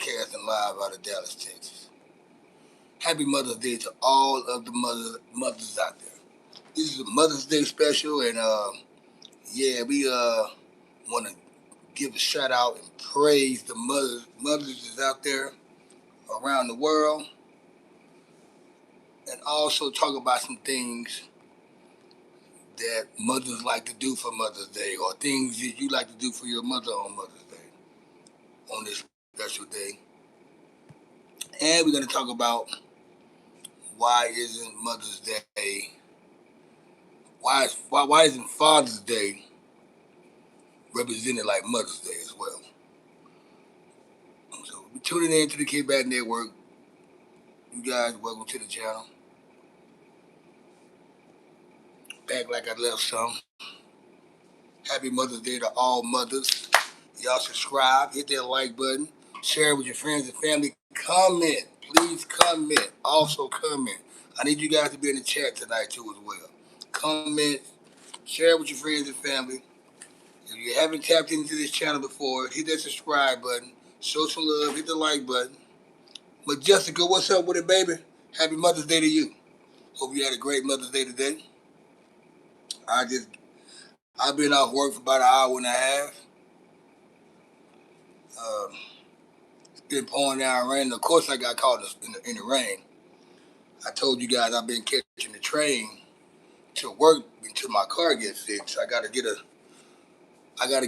broadcasting live out of Dallas, Texas. Happy Mother's Day to all of the mothers out there. This is a Mother's Day special, and yeah, we want to give a shout out and praise the mothers that's out there around the world, and also talk about some things that mothers like to do for Mother's Day, or things that you like to do for your mother on Mother's Day, on this special day. And we're going to talk about why isn't Mother's Day, why isn't Father's Day represented like Mother's Day as well? So we're tuning in to the Kickback Network. You guys, welcome to the channel. Back like I left some. Happy Mother's Day to all mothers. Y'all subscribe, hit that like button, share it with your friends and family. Comment, please comment. Also comment. I need you guys to be in the chat tonight too as well. Comment, share it with your friends and family. If you haven't tapped into this channel before, hit that subscribe button. Show some love, hit the like button. But Jessica, what's up with it, baby? Happy Mother's Day to you. Hope you had a great Mother's Day today. I've been off work for about an hour and a half. It's been pouring down rain. Of course, I got caught in the rain. I told you guys I've been catching the train to work until my car gets fixed. I gotta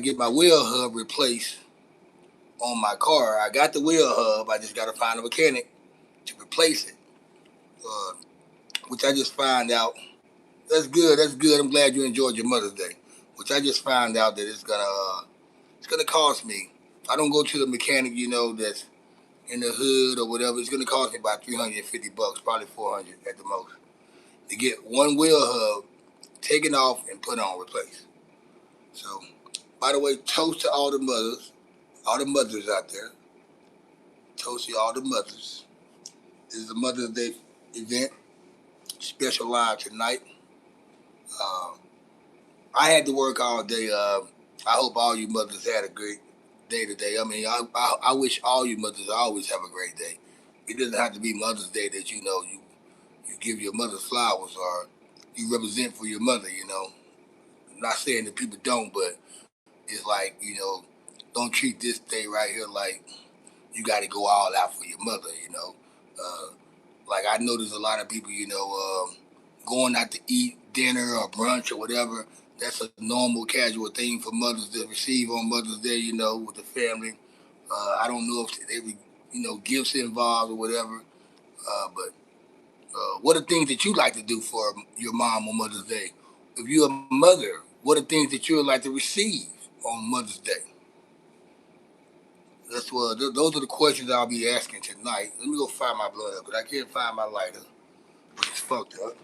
get my wheel hub replaced on my car. I got the wheel hub. I just gotta find a mechanic to replace it, which I just found out. That's good. That's good. I'm glad you enjoyed your Mother's Day. Which I just found out that it's gonna cost me. I don't go to the mechanic, that's in the hood or whatever. It's gonna cost me about $350, probably $400 at the most, to get one wheel hub taken off and put on, replaced. So, by the way, toast to all the mothers out there. Toast to all the mothers. This is a Mother's Day event, special live tonight. I had to work all day. I hope all you mothers had a great day today. I mean, I wish all you mothers always have a great day. It doesn't have to be Mother's Day that you give your mother flowers or you represent for your mother. I'm not saying that people don't, but it's like don't treat this day right here like you got to go all out for your mother. Like I know there's a lot of people going out to eat dinner or brunch or whatever. That's a normal, casual thing for mothers to receive on Mother's Day, with the family. I don't know if there be, gifts involved or whatever. But what are things that you like to do for your mom on Mother's Day? If you're a mother, what are things that you would like to receive on Mother's Day? Those are the questions I'll be asking tonight. Let me go find my blood up, because I can't find my lighter. But it's fucked up.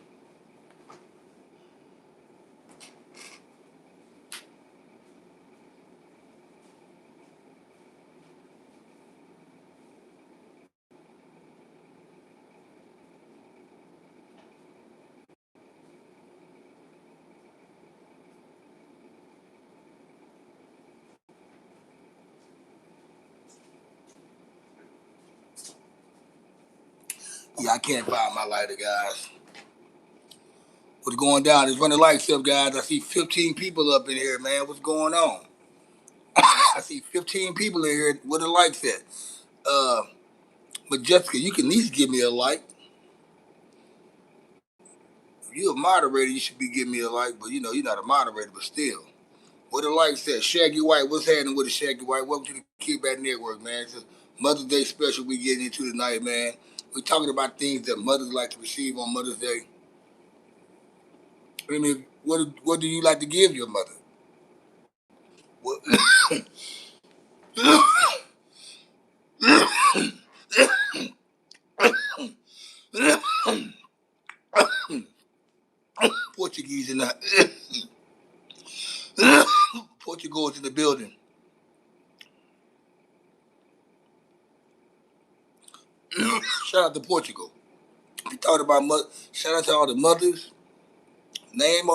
Yeah, I can't find my lighter, guys. What's going down? Just run the lights up, guys. I see 15 people up in here, man. What's going on? I see 15 people in here. Where the lights at? But Jessica, you can at least give me a like. If you're a moderator, you should be giving me a like. But you're not a moderator, but still. Where the lights at? Shaggy White, what's happening with the Shaggy White? Welcome to the Kickback Network, man. It's a Mother's Day special we getting into tonight, man. We're talking about things that mothers like to receive on Mother's Day. I mean, what do you like to give your mother? What? Portuguese in the Portugal is in the building. Shout out to Portugal. We talked about shout out to all the mothers. Name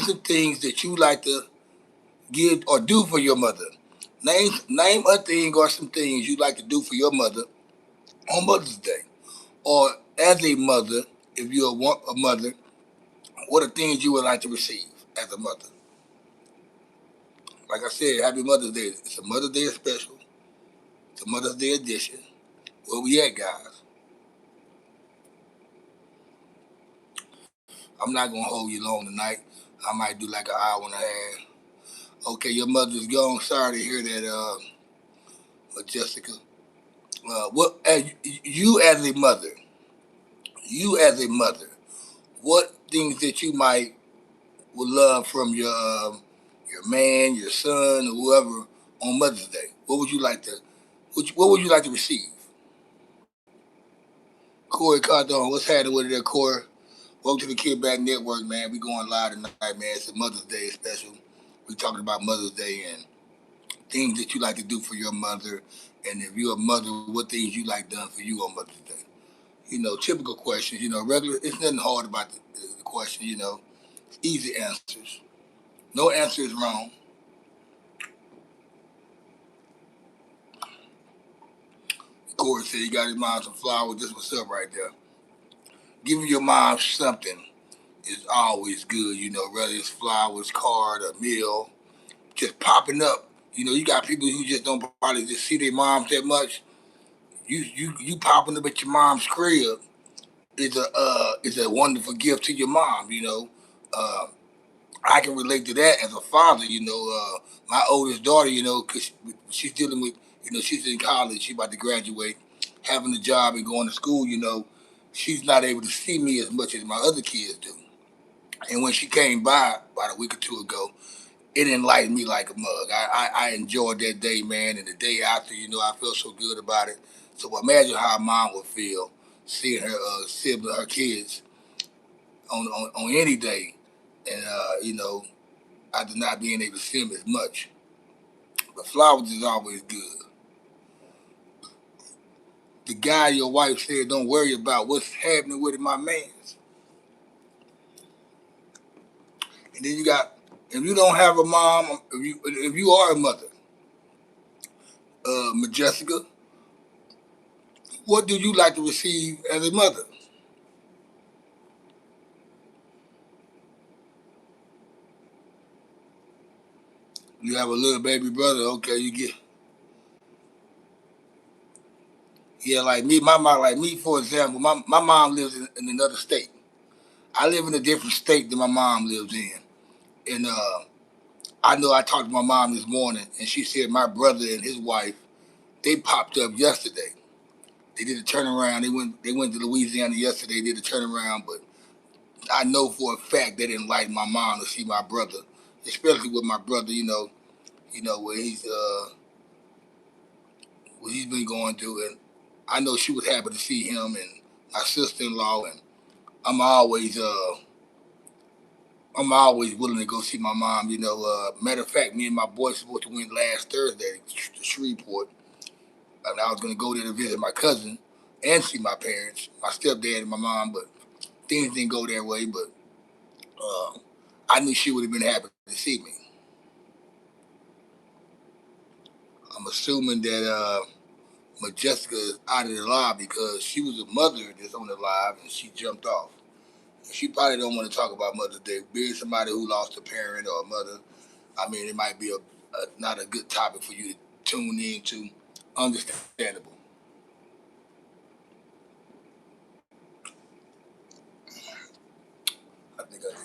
some things that you like to give or do for your mother. Name a thing or some things you like to do for your mother on Mother's Day, or as a mother, if you're a mother, what are things you would like to receive as a mother? Like I said, Happy Mother's Day. It's a Mother's Day special. It's a Mother's Day edition. Where we at, guys? I'm not gonna hold you long tonight. I might do like an hour and a half. Okay, your mother's gone. Sorry to hear that, Jessica. What you as a mother, you as a mother, what things that you might would love from your man, your son, or whoever on Mother's Day? What would you like to? What would you like to receive? Corey Cardone, what's happening with it there, Corey? Welcome to the Kid Back Network, man. We going live tonight, man. It's a Mother's Day special. We talking about Mother's Day and things that you like to do for your mother. And if you're a mother, what things you like done for you on Mother's Day? Typical questions. Regular. It's nothing hard about the question. Easy answers. No answer is wrong. Corey said he got his mom some flowers. This was up right there. Giving your mom something is always good. Whether it's flowers, card, a meal, just popping up. You got people who just don't probably just see their moms that much. You popping up at your mom's crib is a wonderful gift to your mom. Uh, I can relate to that as a father. My oldest daughter. Because she's dealing with. She's in college. She's about to graduate, having a job and going to school. She's not able to see me as much as my other kids do. And when she came by about a week or two ago, it enlightened me like a mug. I enjoyed that day, man, and the day after, I felt so good about it. So imagine how a mom would feel seeing her sibling, her kids on any day, and after not being able to see them as much. But flowers is always good. The guy your wife said, "Don't worry about what's happening with my man's." And then you got, if you don't have a mom, if you are a mother, Majessica, what do you like to receive as a mother? You have a little baby brother, okay, you get, yeah, like me, my mom, like me, for example, my mom lives in another state. I live in a different state than my mom lives in. And I know I talked to my mom this morning, and she said my brother and his wife, they popped up yesterday. They did a turnaround. They went to Louisiana yesterday, did a turnaround, but I know for a fact they didn't like my mom to see my brother, especially with my brother, where he's been going through, and I know she was happy to see him and my sister-in-law, and I'm always uh I'm always willing to go see my mom. Matter of fact, me and my boys supposed to win last Thursday to Shreveport, and I was gonna go there to visit my cousin and see my parents, my stepdad and my mom, but things didn't go their way. But uh, I knew she would have been happy to see me. I'm assuming that Majestica is out of the live because she was a mother that's on the live and she jumped off. She probably don't want to talk about Mother's Day. Being somebody who lost a parent or a mother, I mean, it might be not a good topic for you to tune in to. Understandable. I think I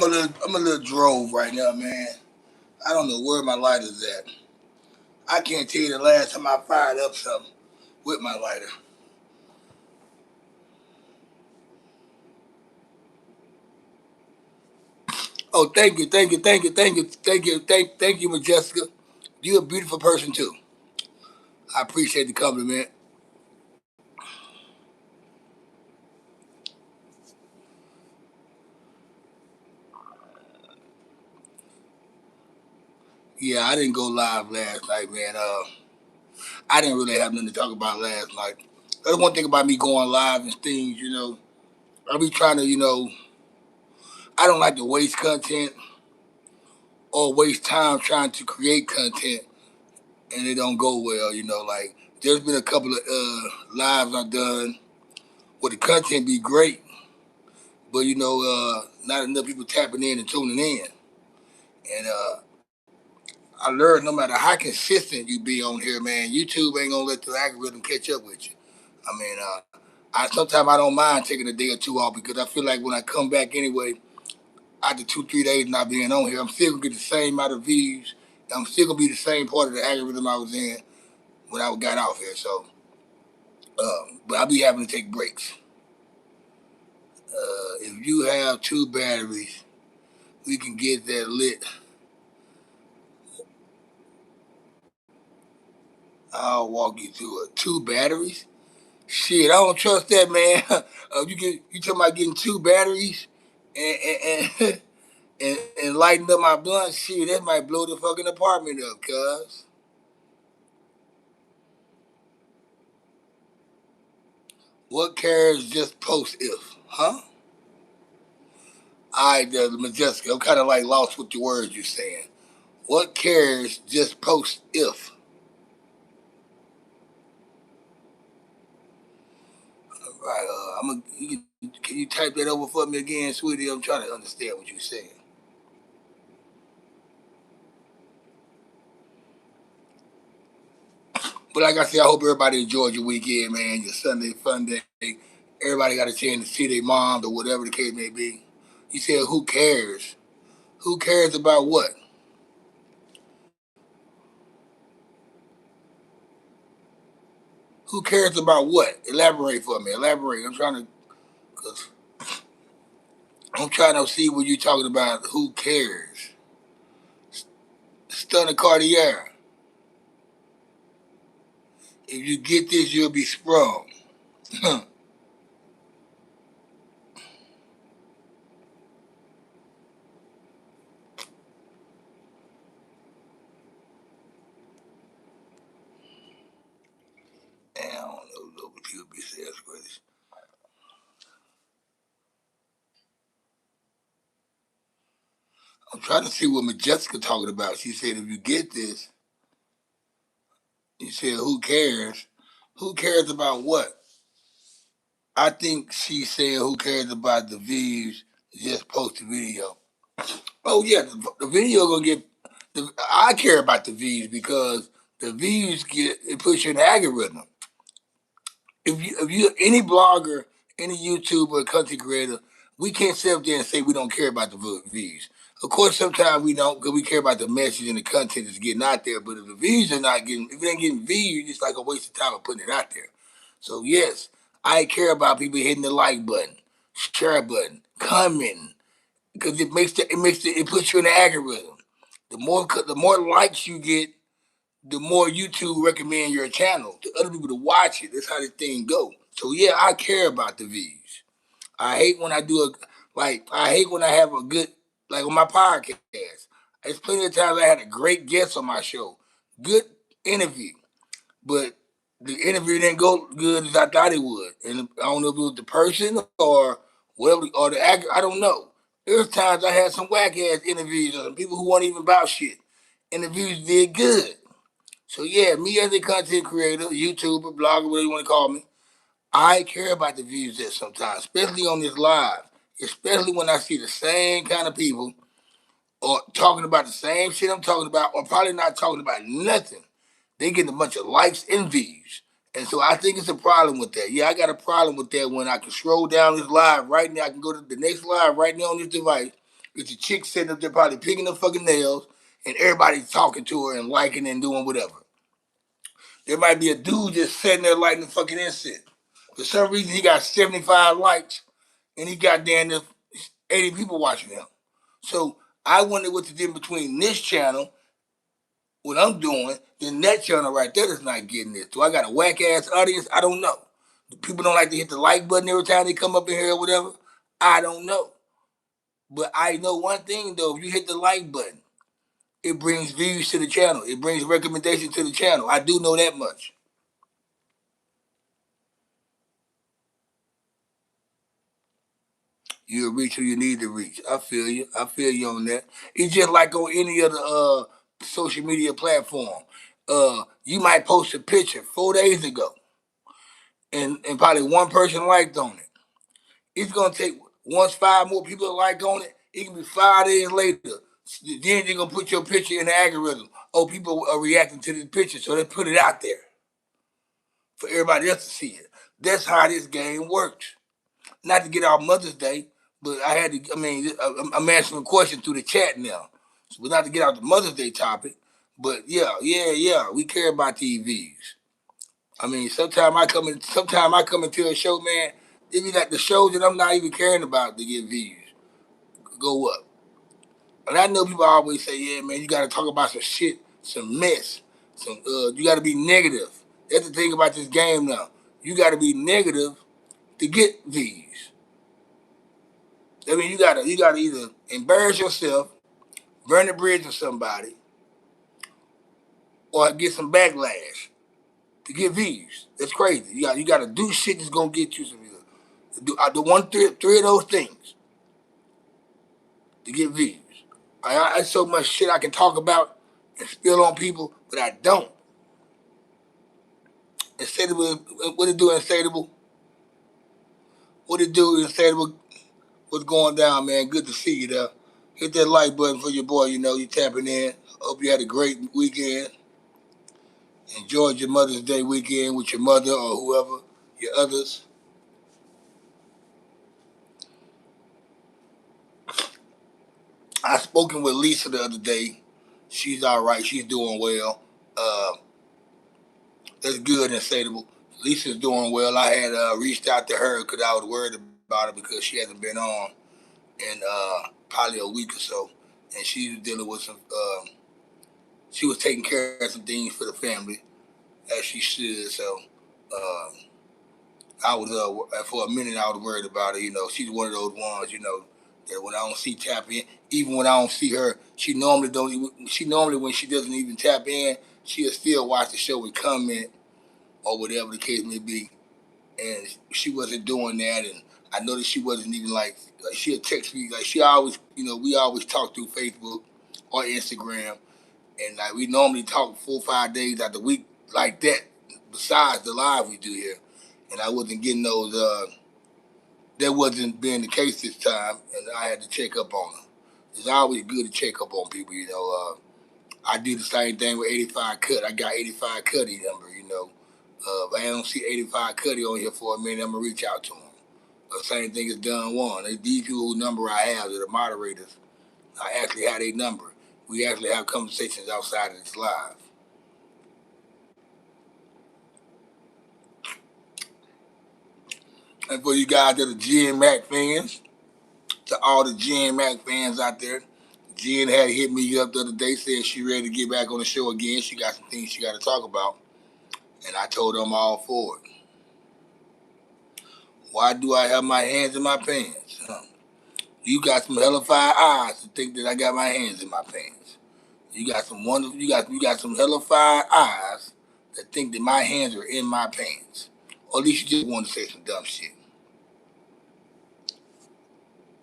I'm a little drove right now, man. I don't know where my lighter's at. I can't tell you the last time I fired up something with my lighter. Oh, thank you, Jessica. You're a beautiful person too. I appreciate the compliment. Yeah, I didn't go live last night, man. I didn't really have nothing to talk about last night. That's one thing about me going live and things, I be trying to, I don't like to waste content or waste time trying to create content and it don't go well, like there's been a couple of lives I've done where the content be great, but not enough people tapping in and tuning in. And I learned no matter how consistent you be on here, man, YouTube ain't gonna let the algorithm catch up with you. I mean, I sometimes I don't mind taking a day or two off because I feel like when I come back anyway, after 2 3 days not being on here, I'm still gonna get the same amount of views. I'm still gonna be the same part of the algorithm I was in when I got off here. So, but I'll be having to take breaks. If you have two batteries, we can get that lit. I'll walk you through it. Two batteries? Shit, I don't trust that, man. You talking about getting two batteries and and lighting up my blunt? Shit, that might blow the fucking apartment up, cuz. What cares just post if, huh? Majestic. I'm kind of like lost with the words you're saying. What cares just post if? Right, can you type that over for me again, sweetie? I'm trying to understand what you're saying. But like I said, I hope everybody enjoyed your weekend, man. Your Sunday fun day. Everybody got a chance to see their mom or whatever the case may be. You said, who cares? Who cares about what? Who cares about what? Elaborate for me. Elaborate. Cause I'm trying to see what you're talking about. Who cares? Stunner Cartier. If you get this, you'll be sprung. Damn, I don't know what people be saying. I'm trying to see what Majestica talking about. She said, if you get this, you said, who cares? Who cares about what? I think she said, who cares about the views? Just post the video. Oh yeah, the video gonna get. I care about the views because the views get it puts you in the algorithm. If you any blogger, any YouTuber, content creator, we can't sit up there and say we don't care about the views. Of course, sometimes we don't because we care about the message and the content that's getting out there. But if the views are not getting, if it ain't getting views, it's like a waste of time of putting it out there. So yes, I care about people hitting the like button, share button, comment because it puts you in the algorithm. The more likes you get, the more YouTube recommend your channel to other people to watch it. That's how the thing go. So yeah, I care about the views. I hate when I do I hate when I have a good like on my podcast. There's plenty of times I had a great guest on my show, good interview, but the interview didn't go good as I thought it would. And I don't know if it was the person or whatever or the actor. I don't know. There's times I had some whack ass interviews or some people who weren't even about shit. Interviews did good. So yeah, me as a content creator, YouTuber, blogger, whatever you want to call me, I care about the views there sometimes, especially on this live. Especially when I see the same kind of people or talking about the same shit I'm talking about, or probably not talking about nothing. They getting a bunch of likes and views. And so I think it's a problem with that. Yeah, I got a problem with that when I can scroll down this live right now. I can go to the next live right now on this device. It's a chick sitting up there probably picking her fucking nails, and everybody's talking to her and liking and doing whatever. There might be a dude just sitting there lighting the fucking incense. For some reason, he got 75 likes, and he got damn near 80 people watching him. So I wonder what the difference between this channel, what I'm doing, and that channel right there is not getting it. So I got a whack ass audience. I don't know. People don't like to hit the like button every time they come up in here or whatever. I don't know. But I know one thing though, if you hit the like button, it brings views to the channel. It brings recommendations to the channel. I do know that much. You'll reach who you need to reach. I feel you. I feel you on that. It's just like on any other social media platform. You might post a picture 4 days ago and probably one person liked on it. It's gonna take once five more people like on it, it can be 5 days later. Then they're gonna put your picture in the algorithm. Oh, people are reacting to this picture, so they put it out there for everybody else to see it. That's how this game works. Not to get out Mother's Day, but I had to. I mean, I'm answering a question through the chat now, so, but not to get out the Mother's Day topic. But yeah, we care about TVs. I mean, sometimes I come into a show, man. It be like the shows that I'm not even caring about to get views go up. And I know people always say, yeah, man, you got to talk about some shit, some mess, you got to be negative. That's the thing about this game now. You got to be negative to get views. I mean, you gotta either embarrass yourself, burn the bridge with somebody, or get some backlash to get views. That's crazy. You gotta do shit that's gonna get you some views. The three of those things to get views. I so much shit I can talk about and spill on people, but I don't. Insatiable, what it do, Insatiable? What it do, Insatiable? What's going down, man? Good to see you there. Hit that like button for your boy. You know you tapping in. Hope you had a great weekend. Enjoyed your Mother's Day weekend with your mother or whoever, your others. I spoken with Lisa the other day. She's all right. She's doing well. Uh, that's good and Insatiable. Lisa's doing well. I had reached out to her because I was worried about her because she hasn't been on in probably a week or so, and she was dealing with some. She was taking care of some things for the family as she should. So uh, I was for a minute I was worried about her. You know, she's one of those ones. You know, that when I don't see tap in, even when I don't see her, she normally don't. She normally when she doesn't even tap in, she'll still watch the show and comment or whatever the case may be. And she wasn't doing that, and I noticed she wasn't even like she'll text me like she always. You know, we always talk through Facebook or Instagram, and like we normally talk 4 or 5 days out the week like that. Besides the live we do here, and I wasn't getting those. That wasn't being the case this time, and I had to check up on her. It's always good to check up on people, you know. I do the same thing with 85 Cut. I got 85 Cuddy number, you know. If I don't see 85 Cuddy on here for a minute, I'm going to reach out to him. The same thing as Don Juan. These people whose number I have, that are moderators, I actually have their number. We actually have conversations outside of this live. And for you guys that are G and Mac fans, to all the Jen Mac fans out there. Jen had hit me up the other day, said she ready to get back on the show again. She got some things she got to talk about. And I told her I'm all for it. Why do I have my hands in my pants? Huh? You got some hellified eyes to think that I got my hands in my pants. You got some wonderful, you got some hellified eyes that think that my hands are in my pants. Or at least you just want to say some dumb shit.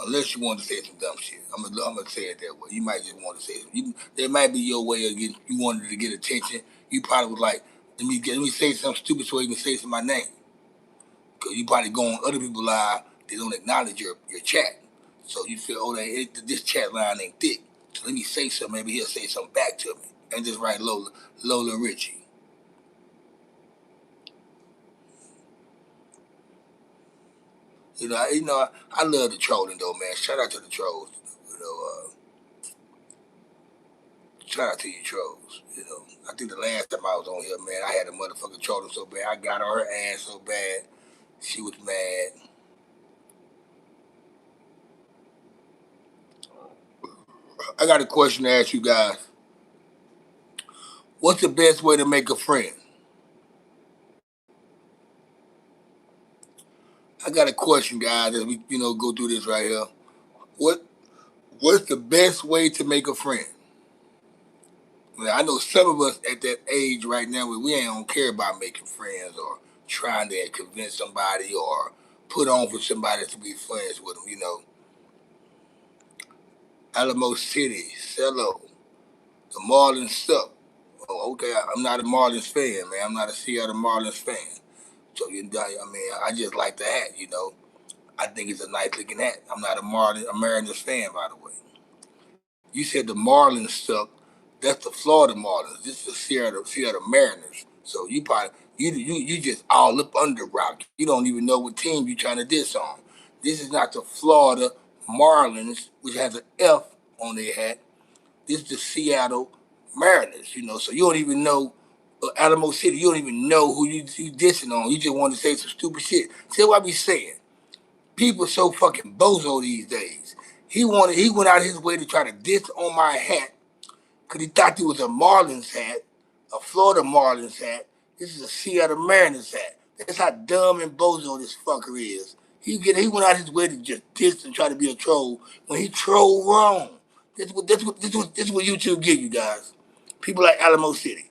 Unless you want to say some dumb shit. I'm gonna say it that way. You might just want to say it. That might be your way of getting. You wanted to get attention. You probably was like, let me say something stupid so you can say some my name. Because you probably go on other people's live. They don't acknowledge your chat. So you feel, oh, this chat line ain't thick. So let me say something. Maybe he'll say something back to me. And just write Lola Richie. I love the trolling though, man. Shout out to the trolls. You know, Shout out to you trolls. I think the last time I was on here, man, I had a motherfucker trolling so bad. I got on her ass so bad. She was mad. I got a question to ask you guys. What's the best way to make a friend? I got a question, guys, as we go through this right here. What What's the best way to make a friend? I know some of us at that age right now where we ain't don't care about making friends or trying to convince somebody or put on for somebody to be friends with them. Alamo City, Cello, the Marlins suck. Oh, okay, I'm not a Marlins fan, man. I'm not a Seattle Marlins fan. So I just like the hat. I think it's a nice looking hat. I'm not a Mariners fan, by the way. You said the Marlins suck. That's the Florida Marlins. This is the Seattle Mariners. So you probably you just all up under rock. You don't even know what team you're trying to diss on. This is not the Florida Marlins, which has an F on their hat. This is the Seattle Mariners. So you don't even know Alamo City. You don't even know who you dissing on. You just want to say some stupid shit. See what I be saying? People so fucking bozo these days. He went out his way to try to diss on my hat because he thought it was a Marlins hat, a Florida Marlins hat. This is a Seattle Mariners hat. That's how dumb and bozo this fucker is. He went out his way to just diss and try to be a troll when he trolled wrong. This is what YouTube give you guys. People like Alamo City.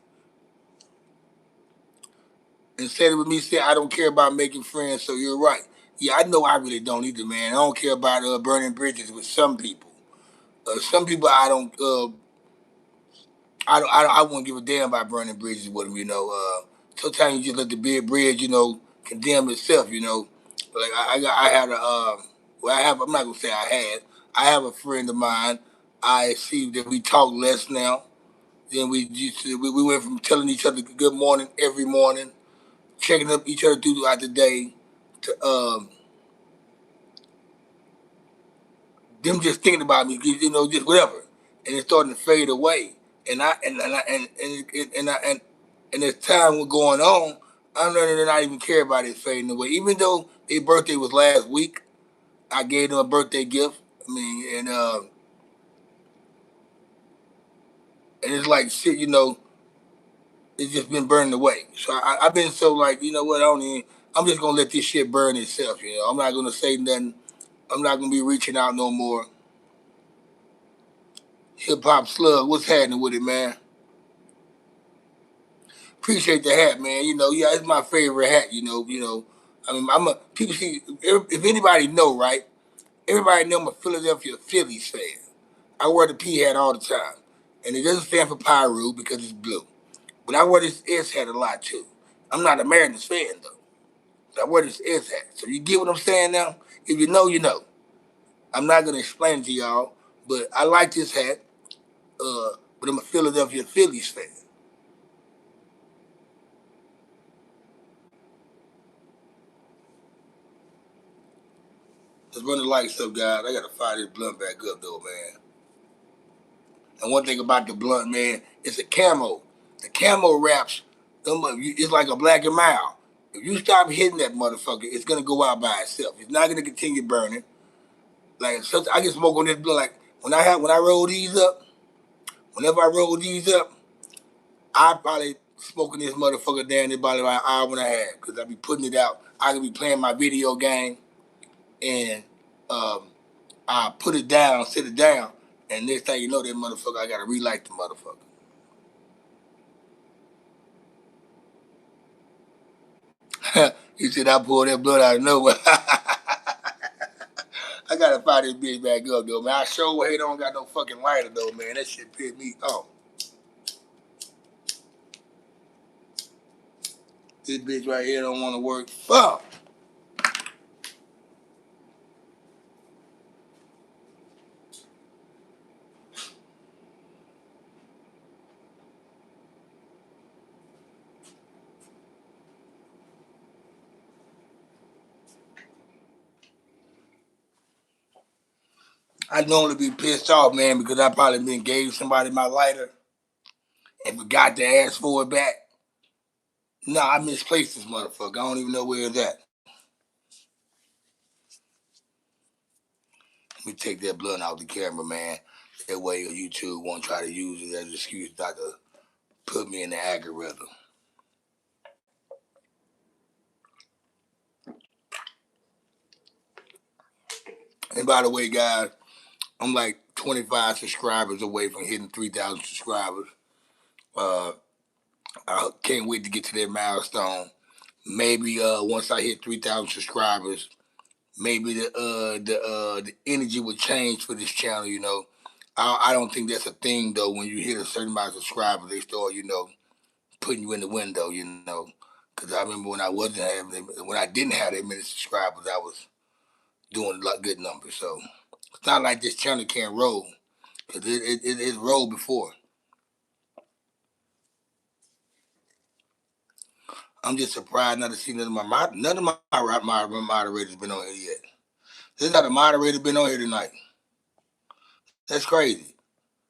Instead of me saying I don't care about making friends, so you're right. Yeah, I know I really don't either, man. I don't care about burning bridges with some people. Some people I wouldn't give a damn about burning bridges with them. Sometimes you just let the big bridge, condemn itself. Like I had a, well, I have. I'm not gonna say I had. I have a friend of mine. I see that we talk less now. Then we went from telling each other good morning every morning, checking up each other throughout the day, to them just thinking about me, just whatever, and it's starting to fade away. And as time was going on, I'm learning to not even care about it fading away. Even though their birthday was last week, I gave them a birthday gift. And it's like shit, it's just been burning away. So I've been so like, you know what? I'm just gonna let this shit burn itself. I'm not gonna say nothing. I'm not gonna be reaching out no more. Hip hop slug, what's happening with it, man? Appreciate the hat, man. Yeah, it's my favorite hat. I'm a people see if anybody know, right? Everybody know I'm a Philadelphia Phillies fan. I wear the P hat all the time, and it doesn't stand for Pyru because it's blue. But I wear this S hat a lot too. I'm not a Mariners fan though. I wear this S hat, so you get what I'm saying now. If you know, you know. I'm not gonna explain it to y'all, but I like this hat. But I'm a Philadelphia Phillies fan. Let's run the lights up, guys. I gotta fire this blunt back up, though, man. And one thing about the blunt, man, it's a camo. The camo wraps, it's like a black and mild. If you stop hitting that motherfucker, it's gonna go out by itself. It's not gonna continue burning. Like I get smoke on this blunt. Like when I roll these up, whenever I roll these up, I probably smoking this motherfucker down there about an hour and a half because I be putting it out. I could be playing my video game and um, I put it down, sit it down, and next thing you know, that motherfucker, I gotta relight the motherfucker. He said I pulled that blood out of nowhere. I gotta fire this bitch back up though, man. I sure hate don't got no fucking lighter though, man. That shit pissed me off. This bitch right here don't want to work. Fuck. I normally be pissed off, man, because I probably been gave somebody my lighter. and forgot to ask for it back. Nah, I misplaced this motherfucker. I don't even know where it's at. Let me take that blunt out the camera, man. That way YouTube won't try to use it as an excuse not to put me in the algorithm. And by the way, guys, I'm like 25 subscribers away from hitting 3,000 subscribers. Uh, I can't wait to get to that milestone. Maybe once I hit 3,000 subscribers, maybe the energy would change for this channel. You know, I don't think that's a thing though. When you hit a certain amount of subscribers, they start putting you in the window. Because I remember when I wasn't having when I didn't have that many subscribers, I was doing a lot good numbers. So it's not like this channel can't roll because it's rolled before. I'm just surprised not to see none of my moderators been on here yet. There's not a moderator been on here tonight. That's crazy.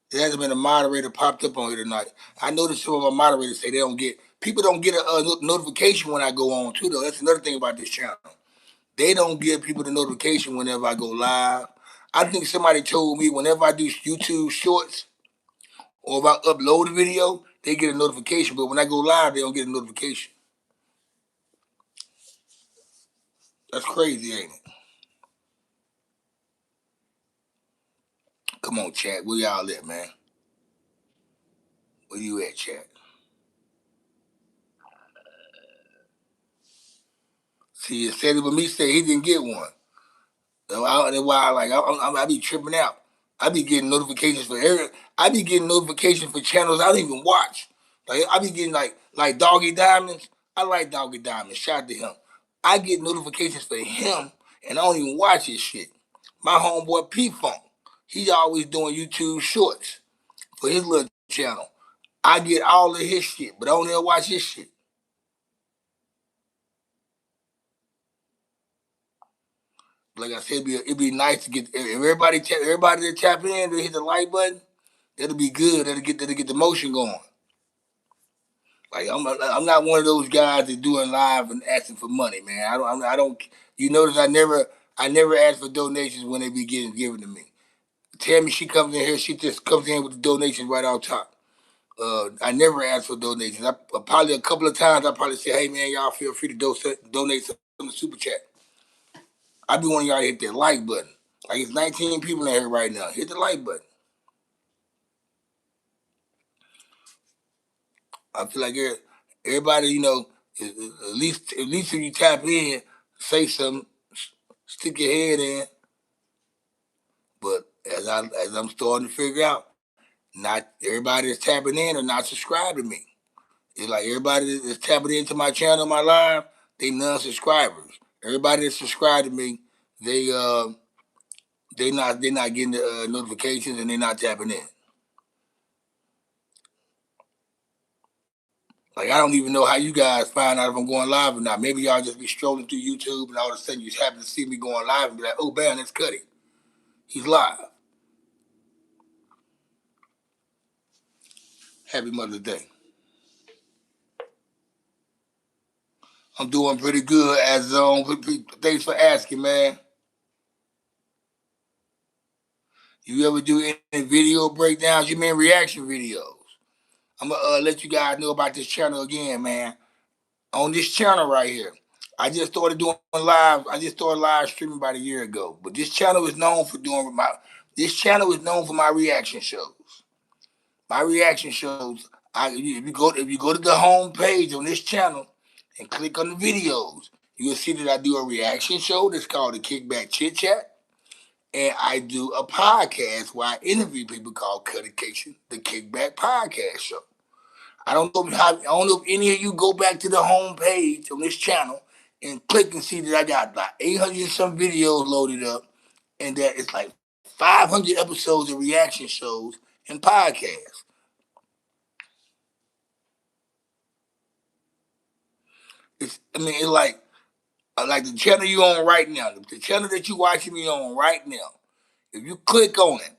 There hasn't been a moderator popped up on here tonight. I noticed some of my moderators say they don't get people don't get a notification when I go on too though. That's another thing about this channel. They don't give people the notification whenever I go live. I think somebody told me whenever I do YouTube shorts or if I upload a video, they get a notification. But when I go live, they don't get a notification. That's crazy, ain't it? Come on, chat. Where y'all at, man? Where you at, chat? See, it said it with me say he didn't get one. That's why I be tripping out. I be getting notifications for I be getting notifications for channels I don't even watch. Like I be getting like Doggy Diamonds. I like Doggy Diamonds. Shout out to him. I get notifications for him, and I don't even watch his shit. My homeboy P Funk, he's always doing YouTube shorts for his little channel. I get all of his shit, but I don't ever watch his shit. Like I said, it'd be nice to get if everybody that tap in, they hit the like button. That'll be good. That'll get the motion going. Like I'm not one of those guys that doing live and asking for money, man. I don't. You notice I never ask for donations when they be getting given to me. Tammy, she comes in here, she just comes in with the donations right off top. I never ask for donations. I probably a couple of times I probably say, hey man, y'all feel free to donate some to the super chat. I be wanting y'all to hit that like button. Like it's 19 people in here right now. Hit the like button. I feel like everybody, at least if you tap in, say something, stick your head in. But as I'm starting to figure out, not everybody that's tapping in or not subscribed to me. It's like everybody that's tapping into my channel, my live, they non-subscribers. Everybody that's subscribed to me, they're not getting the notifications and they're not tapping in. Like I don't even know how you guys find out if I'm going live or not. Maybe y'all just be strolling through YouTube and all of a sudden you happen to see me going live and be like, oh, bam, that's Cuddy. He's live. Happy Mother's Day. I'm doing pretty good as thanks for asking, man. You ever do any video breakdowns? You mean reaction videos? I'm gonna let you guys know about this channel again, man. On this channel right here, I just started doing live. I just started live streaming about a year ago. But this channel is known for doing my. This channel is known for my reaction shows. My reaction shows. If you go to the home page on this channel and click on the videos, you will see that I do a reaction show that's called the Kickback Chit Chat. And I do a podcast where I interview people called Cutication, the Kickback Podcast Show. I don't know if any of you go back to the home page on this channel and click and see that I got like 800 and some videos loaded up, and that it's like 500 episodes of reaction shows and podcasts. It's like the channel you on right now, the channel that you watching me on right now. If you click on it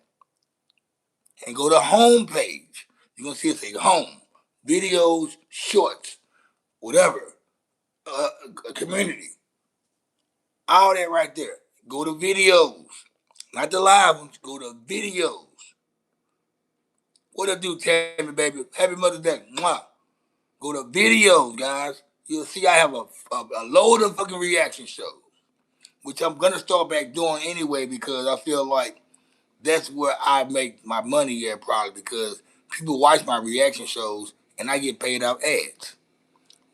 and go to home page, you're gonna see it say home. videos, shorts, whatever, uh, a community, all that right there. Go to videos, not the live ones. Go to videos. What I do, Tammy, baby? Happy Mother's Day. Mwah. Go to videos, guys. You'll see I have a load of fucking reaction shows, which I'm gonna start back doing anyway because I feel like that's where I make my money at probably because people watch my reaction shows and I get paid out ads.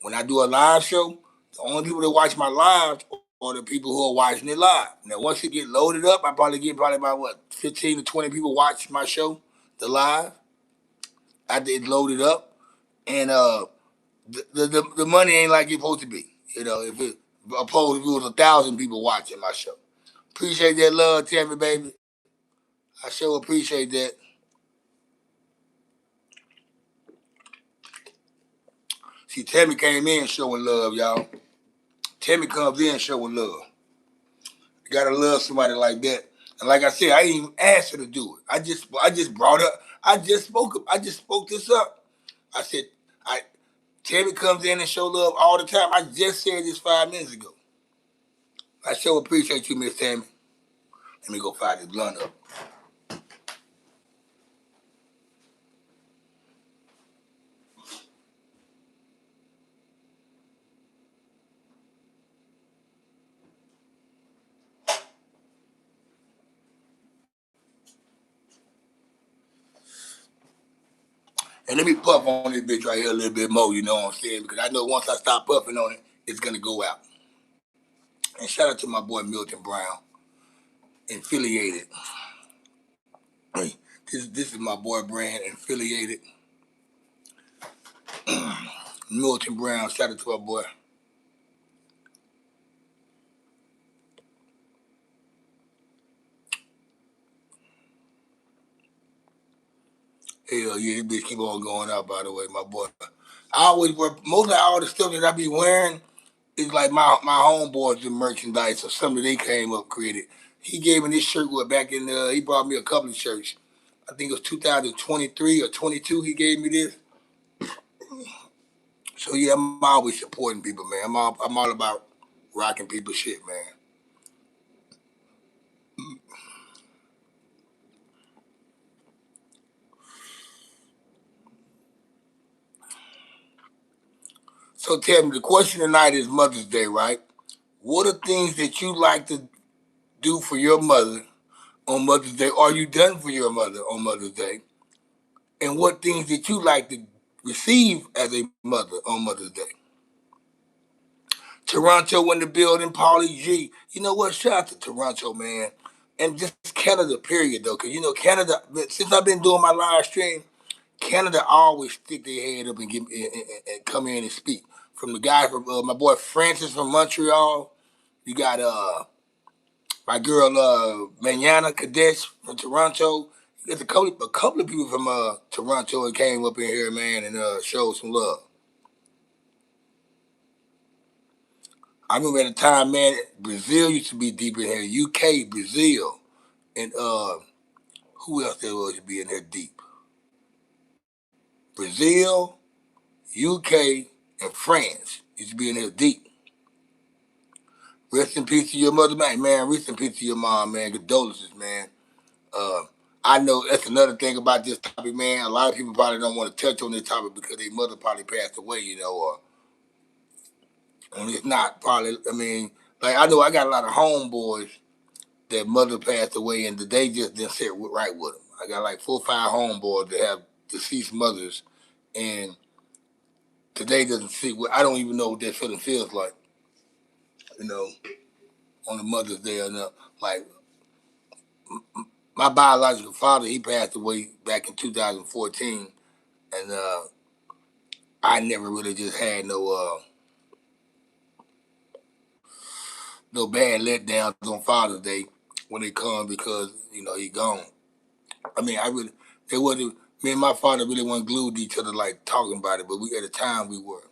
When I do a live show, the only people that watch my lives are the people who are watching it live. Now once it get loaded up, I probably get probably about what 15 to 20 people watch my show, the live. After it's loaded up, and the money ain't like it's supposed to be. You know, if it opposed if it was 1,000 people watching my show. Appreciate that love, Tammy, baby. I sure appreciate that. See, Tammy came in showing love, y'all. Tammy comes in showing love. You gotta love somebody like that. And like I said, I didn't even ask her to do it. I just brought up. I just spoke this up. I said, I Tammy comes in and show love all the time. I just said this 5 minutes ago. I sure appreciate you, Miss Tammy. Let me go fire this blunt up. And let me puff on this bitch right here a little bit more, you know what I'm saying? Because I know once I stop puffing on it, it's gonna go out. And shout out to my boy Milton Brown, affiliated. Hey, this is my boy Brand, affiliated. Milton Brown, shout out to our boy. Hell yeah, this bitch keep on going out, by the way, my boy. I always wear, most of all the stuff that I be wearing is like my homeboys in merchandise or something they came up created. He gave me this shirt back in, he brought me a couple of shirts. I think it was 2023 or 22 he gave me this. So yeah, I'm always supporting people, man. I'm all about rocking people's shit, man. So tell me, the question tonight is Mother's Day, right? What are things that you like to do for your mother on Mother's Day? Are you done for your mother on Mother's Day? And what things that you like to receive as a mother on Mother's Day? Toronto in the building, Paulie G. You know what? Shout out to Toronto, man. And just Canada, period, though. Because, you know, Canada, since I've been doing my live stream, Canada always stick their head up and, and come in and speak. From the guy from, my boy Francis from Montreal. You got my girl Manana Kadesh from Toronto. There's a couple of people from Toronto that came up in here, man, and showed some love. I remember at the time, man, Brazil used to be deep in here. UK, Brazil, and who else there was to be in there deep? Brazil, UK, and France used to be in there deep. Rest in peace to your mother, man. Man, rest in peace to your mom, man. Condolences, man. Uh, I know that's another thing about this topic, man. A lot of people probably don't want to touch on this topic because their mother probably passed away, you know, or and it's not probably. I mean, like I know I got a lot of homeboys that mother passed away and they just didn't sit right with them. I got like 4 or 5 homeboys that have deceased mothers, and today doesn't sit. I don't even know what that feeling feels like, you know, on the Mother's Day or not. Like my biological father, he passed away back in 2014, and I never really just had no bad letdowns on Father's Day when it comes because you know he gone. I mean, I really there wasn't. Me and my father really weren't glued to each other like talking about it, but we at the time we were.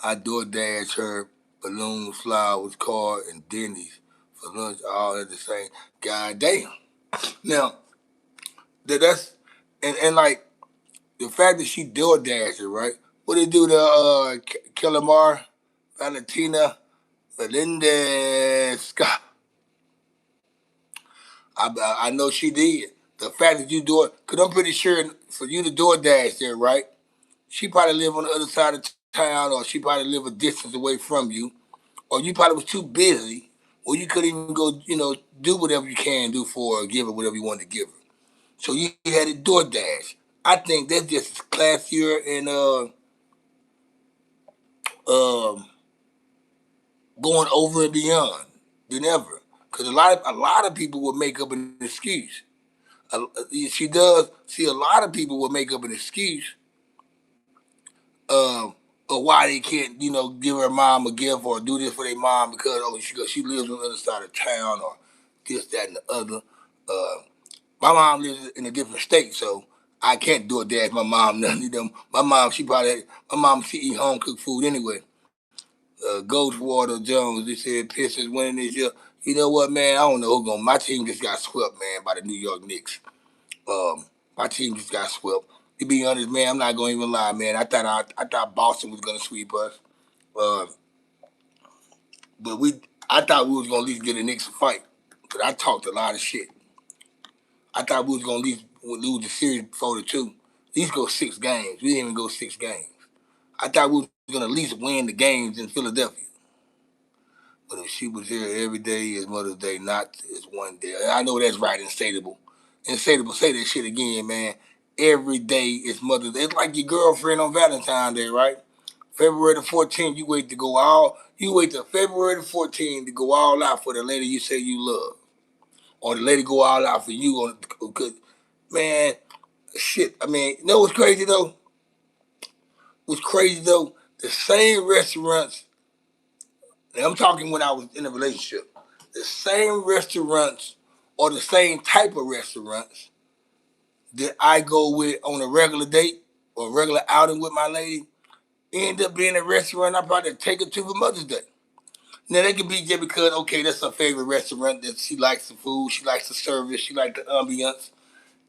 I DoorDash her balloons, flowers, card, and Denny's for lunch all at the same. God damn. Now that's and like the fact that she door dashing, right? What they do to Killamar, Valentina, Melendez, Scott? I know she did. The fact that you do it, because I'm pretty sure for you to door dash there, right? She probably live on the other side of town, or she probably live a distance away from you, or you probably was too busy, or you couldn't even go, do whatever you can do for her, or give her whatever you wanted to give her. So you had a door dash. I think that's just classier and um going over and beyond than ever. Because a lot of people will make up an excuse. She does see a lot of people will make up an excuse um, of why they can't, give her mom a gift or do this for their mom because she lives on the other side of town or this, that, and the other. Uh, my mom lives in a different state, so I can't do a dash. My mom, none of them. My mom, she eat home cooked food anyway. Ghostwater Jones, they said Pistons winning this year. You know what, man? I don't know who's going. My team just got swept, man, by the New York Knicks. My team just got swept. To be honest, man, I'm not going to even lie, man. I thought Boston was going to sweep us, uh, but I thought we was going to at least get a Knicks a fight. Cause I talked a lot of shit. I thought we was going to at least lose the series 4-2. At least go 6 games. We didn't even go 6 games. I thought we was going to at least win the games in Philadelphia. But if she was here every day is Mother's Day, not is one day. I know that's right, Insatiable. Insatiable, say that shit again, man. Every day is Mother's Day. It's like your girlfriend on Valentine's Day, right? February the 14th, you wait till February the 14th to go all out for the lady you say you love. Or the lady go all out for you cause, man, shit. I mean, you know what's crazy though? What's crazy though? The same restaurants, and I'm talking when I was in a relationship, the same restaurants or the same type of restaurants that I go with on a regular date or regular outing with my lady end up being a restaurant I probably take her to for Mother's Day. Now that could be just because okay, that's her favorite restaurant that she likes the food, she likes the service, she likes the ambiance.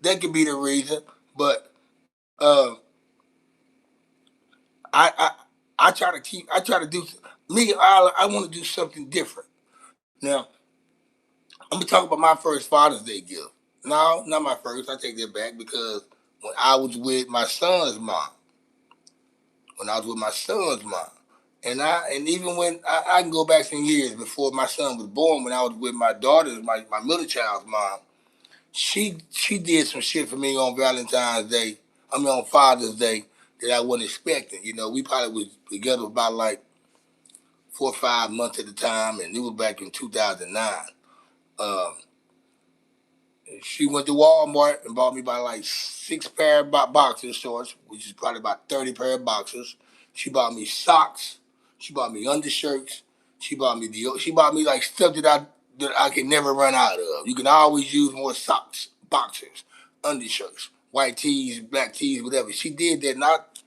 That could be the reason. But uh, I, I I try to do me. I want to do something different. Now I'm gonna talk about my first Father's Day gift. No, not my first. I take that back because when I was with my son's mom, when I was with my son's mom. And even when I can go back some years before my son was born, when I was with my daughter's, my middle child's mom, she did some shit for me on Valentine's Day. I mean on Father's Day that I wasn't expecting. We probably was together about like 4 or 5 months at the time, and it was back in 2009. Um, She went to Walmart and bought me about like 6 pair of boxer shorts, which is probably about 30 pair of boxers. She bought me socks. She bought me undershirts. She bought me like stuff that I can never run out of. You can always use more socks, boxers, undershirts, white tees, black tees, whatever. She did that. Not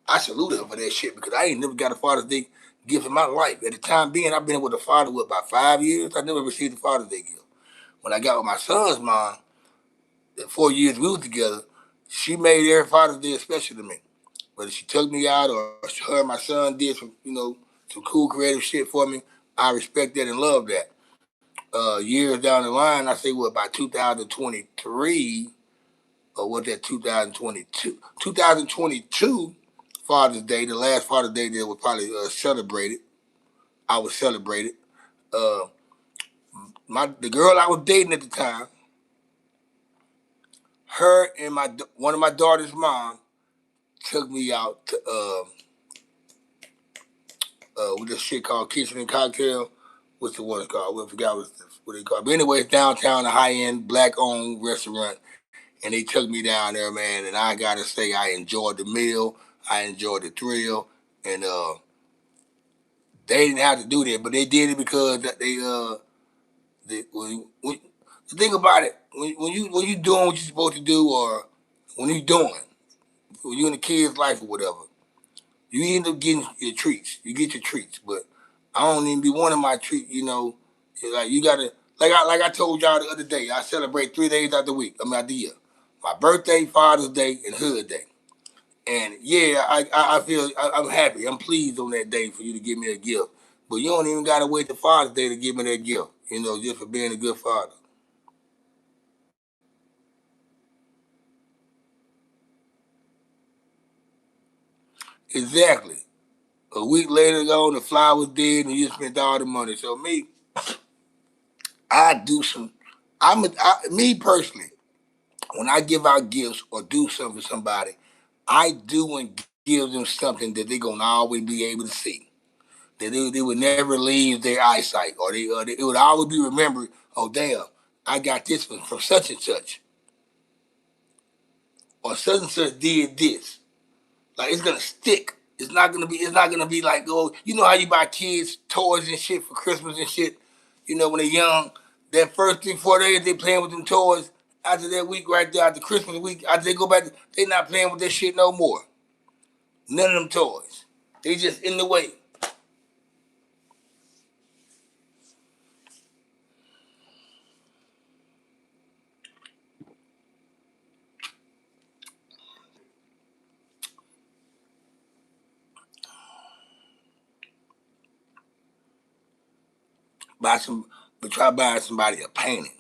I salute her for that shit because I ain't never got a Father's Day gift in my life. At the time being, I've been with a father with about 5 years. I never received a Father's Day gift. When I got with my son's mom, the 4 years we were together, she made every Father's Day special to me. Whether she took me out or her and my son did some cool creative shit for me, I respect that and love that. Years down the line, I say what about 2023 or what that 2022? 2022 Father's Day, the last Father's Day that was probably celebrated. I was celebrated. Uh, the girl I was dating at the time, her and one of my daughter's mom took me out to with this shit called Kitchen and Cocktail. What's the one called? I forgot what they called. But anyway, it's downtown, a high end black owned restaurant, and they took me down there, man. And I gotta say, I enjoyed the meal. I enjoyed the thrill, and they didn't have to do that, but they did it because when the thing about it, when you doing what you're supposed to do, or when you in the kid's life or whatever, you end up getting your treats. You get your treats, but I don't even be wanting my treat. Like you gotta, like I told y'all the other day. I celebrate 3 days out the week. Out the year. My birthday, Father's Day, and Hood Day. And yeah, I feel I'm happy. I'm pleased on that day for you to give me a gift. But you don't even gotta wait to Father's Day to give me that gift. You know, just for being a good father. Exactly. A week later ago, the flower was dead, and you spent all the money. So me, I do some. Me personally. When I give out gifts or do something for somebody, I do and give them something that they're gonna always be able to see. That they would never leave their eyesight, or it would always be remembered. Oh damn, I got this from such and such, or such and such did this. Like it's gonna stick. It's not gonna be. It's not gonna be like, oh, you know how you buy kids toys and shit for Christmas and shit. You know when they're young, that first 3 4 days they playing with them toys. After that week right there, after Christmas week, after they go back, they not playing with that shit no more. None of them toys. They just in the way. Buy some, but try buying somebody a painting,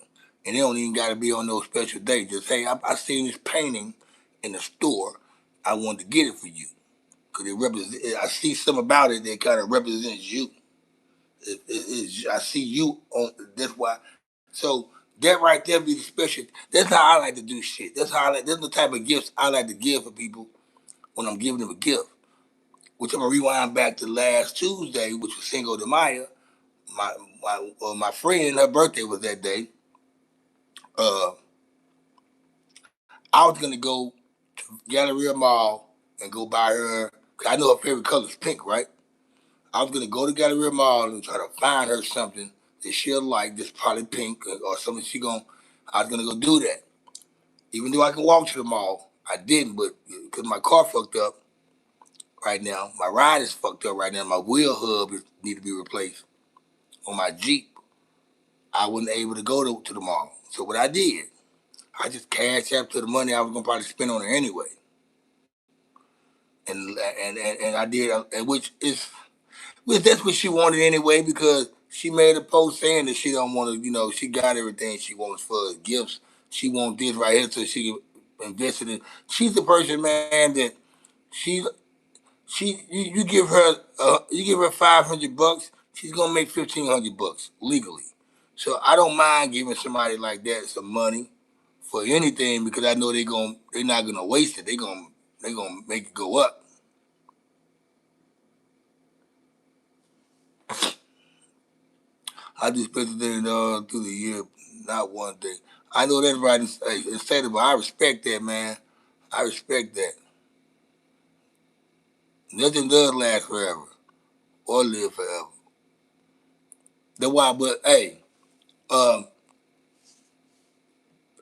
and they don't even got to be on no special day. Just say, I seen this painting in the store. I wanted to get it for you because it represent. I see something about it that kind of represents you. I see you on. That's why. So that right there be the special. That's how I like to do shit. That's how I like. That's the type of gifts I like to give for people when I'm giving them a gift. Which I'm gonna rewind back to last Tuesday, which was Cinco de Mayo. My my friend, her birthday was that day. Uh, I was gonna go to Galleria Mall and go buy her. Cause I know her favorite color is pink, right? I was gonna go to Galleria Mall and try to find her something that she'll like. This probably pink or something she gon' I was gonna go do that. Even though I can walk to the mall, I didn't. But because my car fucked up right now, my ride is fucked up right now. My wheel hub need to be replaced on my Jeep. I wasn't able to go to the mall. So what I did, I just cashed out to the money I was gonna probably spend on her anyway, and I did, and which that's what she wanted anyway because she made a post saying that she don't want to, she got everything she wants for gifts. She wants this right here so she can invest it in. She's the person, man, that she you give her $500, she's gonna make $1,500 legally. So I don't mind giving somebody like that some money for anything because I know they're not gonna waste it. They gonna make it go up. I just spent it through the year, not one day. I know that's right. It's say but I respect that, man. I respect that. Nothing does last forever or live forever. That's why. But hey, um,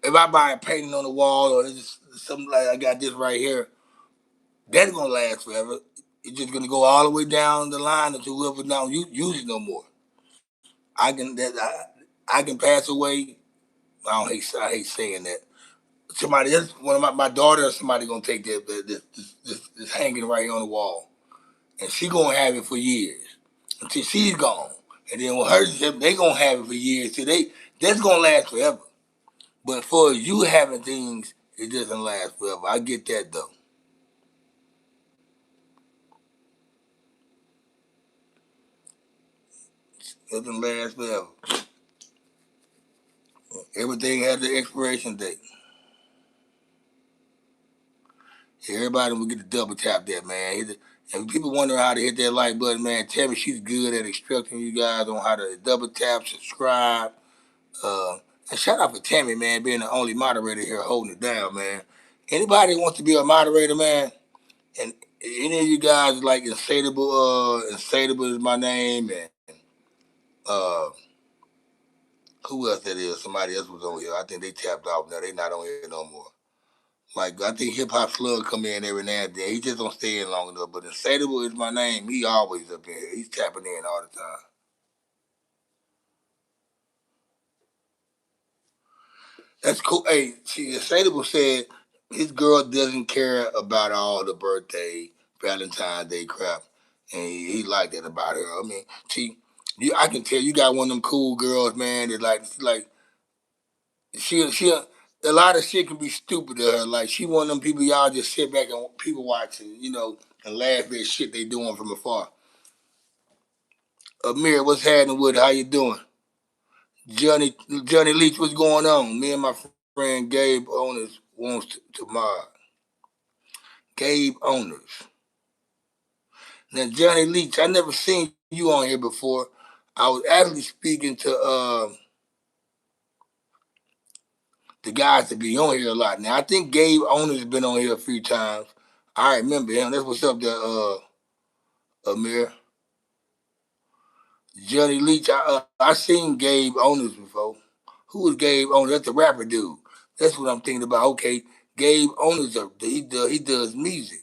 if I buy a painting on the wall or it's something like I got this right here, that's gonna last forever. It's just gonna go all the way down the line until whoever don't use it no more. I can that I can pass away. I hate saying that. Somebody else, one of my daughter or somebody gonna take this hanging right here on the wall, and she gonna have it for years until she's gone. And then with her, they gonna have it for years. So that's gonna last forever. But for you having things, it doesn't last forever. I get that though. It doesn't last forever. Everything has an expiration date. Everybody will get the double tap that, man. And people wonder how to hit that like button, man. Tammy, she's good at instructing you guys on how to double tap, subscribe. Uh, and shout out for Tammy, man, being the only moderator here holding it down, man. Anybody wants to be a moderator, man, and any of you guys like Insatiable is my name, and uh, who else that is? Somebody else was on here. I think they tapped off now. They not on here no more. Like I think Hip Hop Slug come in every now and then. He just don't stay in long enough. But Insatiable is my name. He always up in here. He's tapping in all the time. That's cool. Hey, see, Insatiable said his girl doesn't care about all the birthday, Valentine's Day crap, and he like that about her. I mean, see, I can tell you got one of them cool girls, man. That like she a lot of shit can be stupid to her. Like she one of them people y'all just sit back and people watching, and laugh at shit they doing from afar. Amir, what's happening with it? How you doing? Johnny Leach, what's going on? Me and my friend Gabe Owners wants to mod. Gabe Owners. Now Johnny Leach, I never seen you on here before. I was actually speaking to the guys that be on here a lot. Now I think Gabe Owners been on here a few times. I remember him. That's what's up there, Amir. Johnny Leach, I seen Gabe Owners before. Who is Gabe Owners? That's the rapper dude. That's what I'm thinking about. Okay, Gabe Owners, he does music.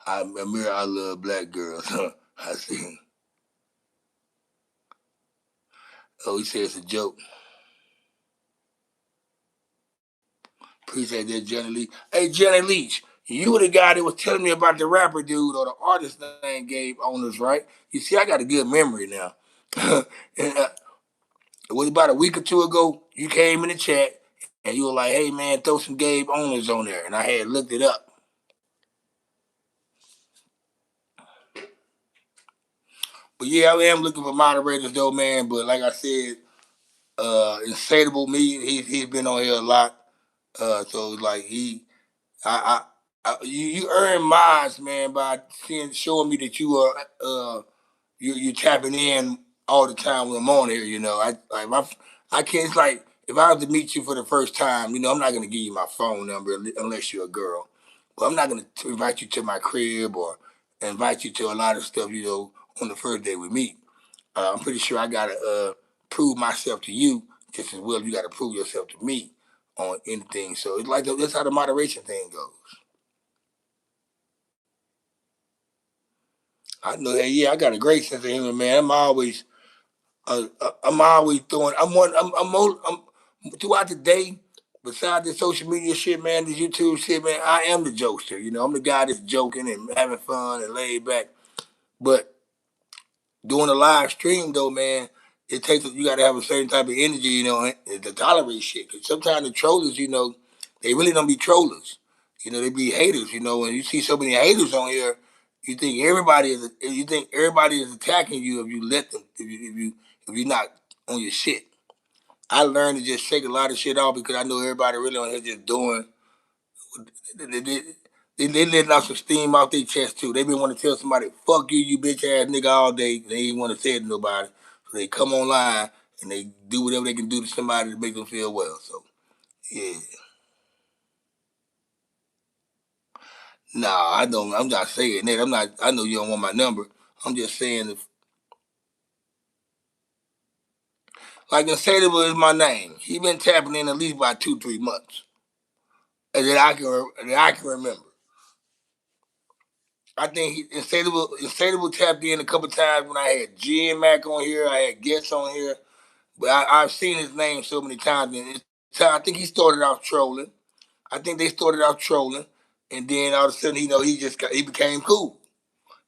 Amir, I love black girls. I see. Oh, he said it's a joke. Appreciate that, Johnny Leach. Hey, Johnny Leach, you were the guy that was telling me about the rapper dude or the artist named Gabe Owners, right? You see, I got a good memory now. and, it was about a week or two ago. You came in the chat and you were like, "Hey, man, throw some Gabe Owners on there," and I had looked it up. But yeah, I am looking for moderators though, man. But like I said, Insatiable Me, he's been on here a lot. So like you earn mods, man, by showing me that you are you tapping in all the time when I'm on here. I can't. It's like if I was to meet you for the first time, I'm not gonna give you my phone number unless you're a girl. But I'm not gonna invite you to my crib or invite you to a lot of stuff. On the first day we meet. I'm pretty sure I gotta prove myself to you just as well as you gotta prove yourself to me on anything. So it's like that's how the moderation thing goes. I know that. Yeah, I got a great sense of humor, man. I'm always throwing. I'm throughout the day. Besides the social media shit, man, the YouTube shit, man, I am the jokester. I'm the guy that's joking and having fun and laid back. But doing a live stream though, man, it takes you got to have a certain type of energy, to tolerate shit. Cause sometimes the trollers, they really don't be trollers. They be haters. When you see so many haters on here, you think everybody is attacking you if you let them. If you're not on your shit. I learned to just shake a lot of shit off because I know everybody really on here just doing. They, they, they letting out some steam out their chest too. They been want to tell somebody, "Fuck you, you bitch ass nigga," all day. They ain't want to say it to nobody, so they come online and they do whatever they can do to somebody to make them feel well. So yeah, nah, I don't. I'm not saying that. I'm not. I know you don't want my number. I'm just saying, if like Insatiable is my name. He been tapping in at least by 2-3 months, and that I can remember. I think Insatiable tapped in a couple times when I had G Mac on here. I had guests on here. But I've seen his name so many times, and I think he started out trolling. I think they started out trolling, and then all of a sudden, he became cool.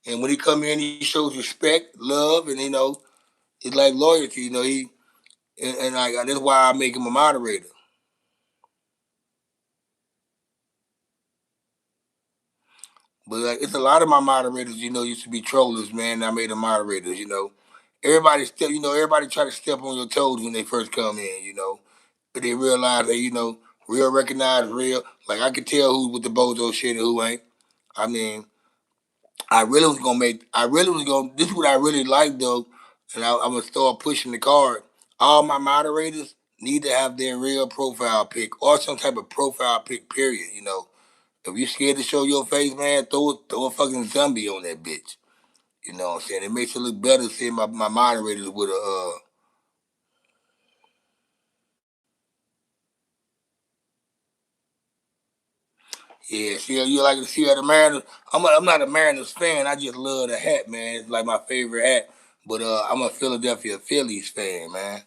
And when he come in, he shows respect, love, and it's like loyalty. That's why I make him a moderator. But like, it's a lot of my moderators, used to be trollers, man. And I made them moderators. Everybody try to step on your toes when they first come in. But they realize that real recognize real. Like I could tell who's with the bozo shit and who ain't. I mean, I really was gonna make. I really was gonna. This is what I really like though, and I'm gonna start pushing the card. All my moderators need to have their real profile pic or some type of profile pic. Period. If you scared to show your face, man, throw a fucking zombie on that bitch. You know what I'm saying? It makes it look better seeing my moderators with a yeah, see, you like to see at the Mariners. I'm not a Mariners fan. I just love the hat, man. It's like my favorite hat. But I'm a Philadelphia Phillies fan, man.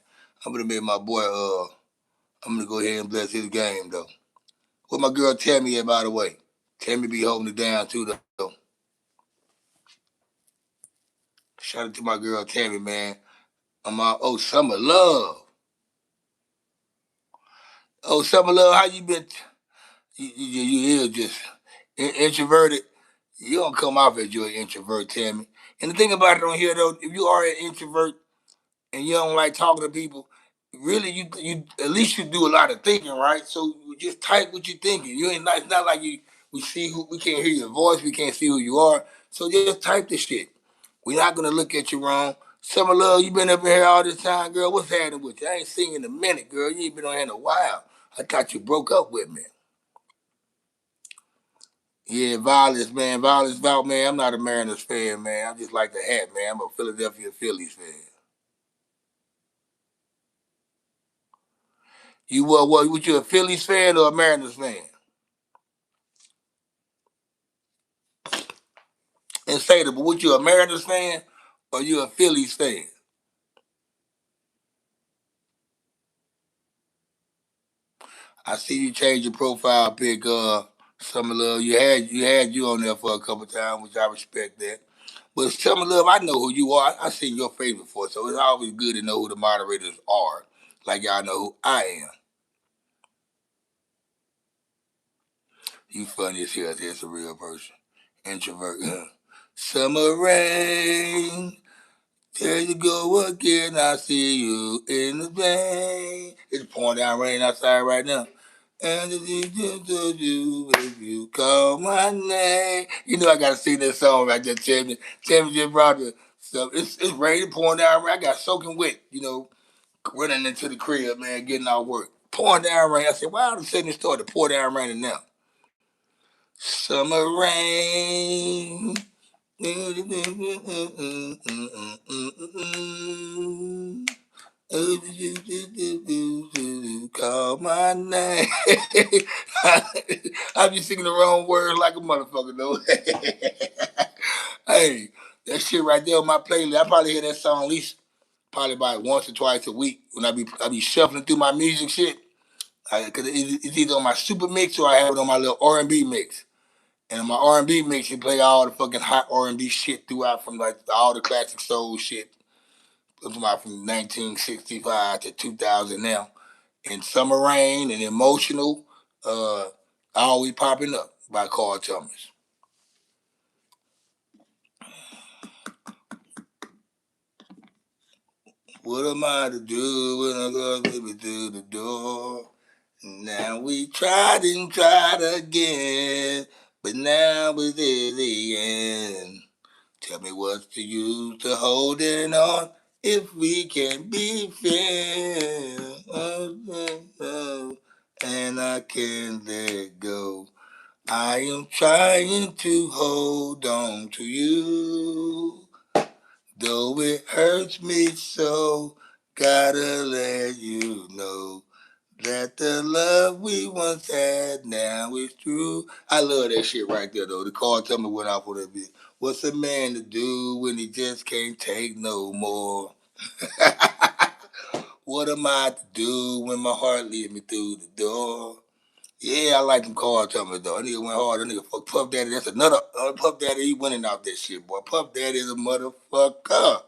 I'm gonna make my boy. I'm gonna go ahead and bless his game though. What my girl Tammy at, by the way? Tammy be holding it down too though. Shout out to my girl Tammy, man. I'm my Summer Love. Oh, Summer Love, how you been? You just introverted. You don't come off as you're an introvert, Tammy. And the thing about it on here though, if you are an introvert and you don't like talking to people, really you at least you do a lot of thinking, right? So you just type what you're thinking. You ain't not, it's not like we can't hear your voice, we can't see who you are. So just type the shit. We're not gonna look at you wrong. Summer Love, you been up in here all this time, girl. What's happening with you? I ain't seen you in a minute, girl. You ain't been on here in a while. I thought you broke up with me. Yeah, Violence, man. Violence, man. I'm not a Mariners fan, man. I just like the hat, man. I'm a Philadelphia Phillies fan. You what you a Phillies fan or a Mariners fan? And say that, but what you a Mariners fan or you a Phillies fan? I see you change your profile pic, Summer Love. You had on there for a couple times, which I respect that. But Summer Love, I know who you are. I seen your face before, so it's always good to know who the moderators are. Like y'all know who I am. You funny as hell. That's a real person. Introvert. Summer rain. There you go again. I see you in the rain. It's pouring down rain outside right now. And if you call my name. You know I gotta sing that song right there, Tammy. Tammy just brought the stuff. It's raining, pouring down rain. I got soaking wet, running into the crib, man, getting out work. Pouring down rain. I said, why all of a sudden it started to pour down raining now? Summer rain. Call my name. I be singing the wrong words like a motherfucker though. Hey, that shit right there on my playlist. I probably hear that song at least probably about once or twice a week when I be shuffling through my music shit. Cause it's either on my super mix or I have it on my little R&B mix. And in my R&B mix, you play all the fucking hot R&B shit throughout from like all the classic soul shit. From 1965 to 2000 now. And Summer Rain and Emotional, always popping up by Carl Thomas. What am I to do when I go baby through the door? Now we tried and tried again, but now we're at the end. Tell me what's the use to holding on if we can't be friends? And I can't let go. I am trying to hold on to you, though it hurts me so. Gotta let you know that the love we once had now is true. I love that shit right there though. The car tell me went off on that bit. What's a man to do when he just can't take no more? What am I to do when my heart leads me through the door? Yeah, I like them car Thomas though. That nigga went hard. That nigga fuck Puff Daddy. That's another Puff Daddy. He winning out that shit, boy. Puff Daddy is a motherfucker.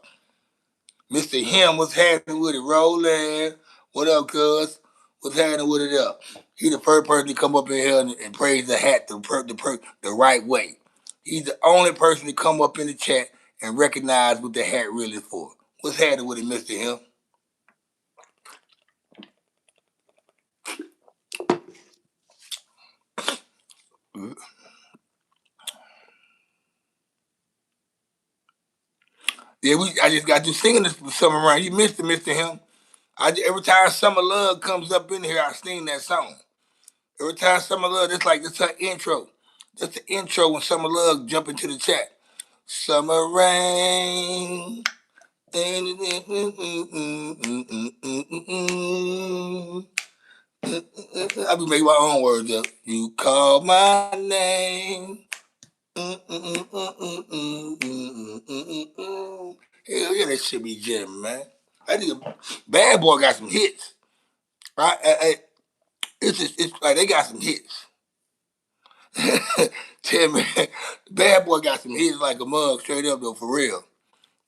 Mr. Him, what's happening with it? Rolling. What up, cuz? What's happening with it up? He the first person to come up in here and praise the hat the right way. He's the only person to come up in the chat and recognize what the hat really is for. What's happening with it, Mr. Him? Yeah, I just got you singing this summer around. You missed it, Mr. Him. Every time Summer Love comes up in here, I sing that song. Every time Summer Love, it's her intro. That's the intro when Summer Love jump into the chat. Summer rain. I be making my own words up. You call my name. Hell yeah, that shit be jamming, man. I think Bad Boy got some hits. Right? It's like they got some hits. Tell me, Bad Boy got some hits like a mug, straight up though, for real.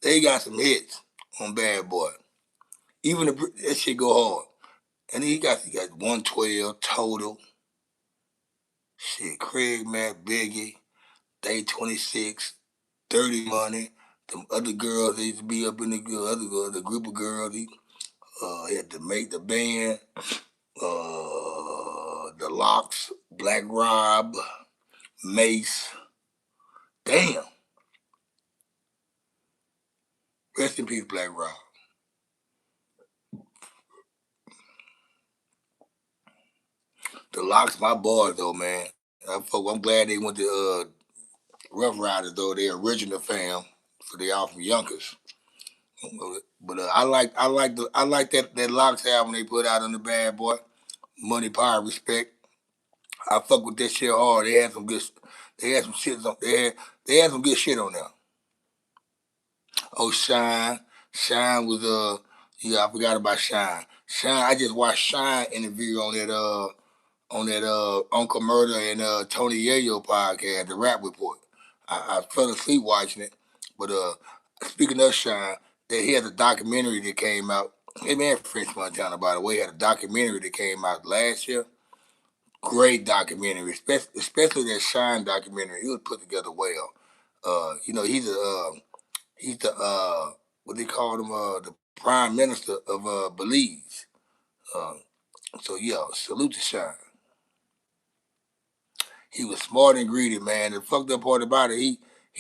They got some hits on Bad Boy. Even that shit go hard. And he got 112 total. Shit, Craig Matt Biggie, Day 26, 30 Money. Them other girls they used to be up in the group of girls. He had to make the band. The Locks, Black Rob, Mace. Damn. Rest in peace, Black Rob. The Locks, my boys though, man. I'm glad they went to Rough Riders though. They original fam, so they all from Yonkers. But I like that Locks album they put out on the Bad Boy, Money, Power, Respect. I fuck with that shit hard. They had some shit on. They had some good shit on there. Oh, Shine was yeah, I forgot about Shine. Shine, I just watched Shine interview on that Uncle Murder and Tony Yayo podcast, the Rap Report. I fell asleep watching it, but speaking of Shine, he had a documentary that came out. Hey man, French Montana, by the way, had a documentary that came out last year. Great documentary, especially that Shine documentary. It was put together well. He's the what they call him the prime minister of Belize. Uh, so yeah, salute to Shine. He was smart and greedy, man. The fucked up part about it, he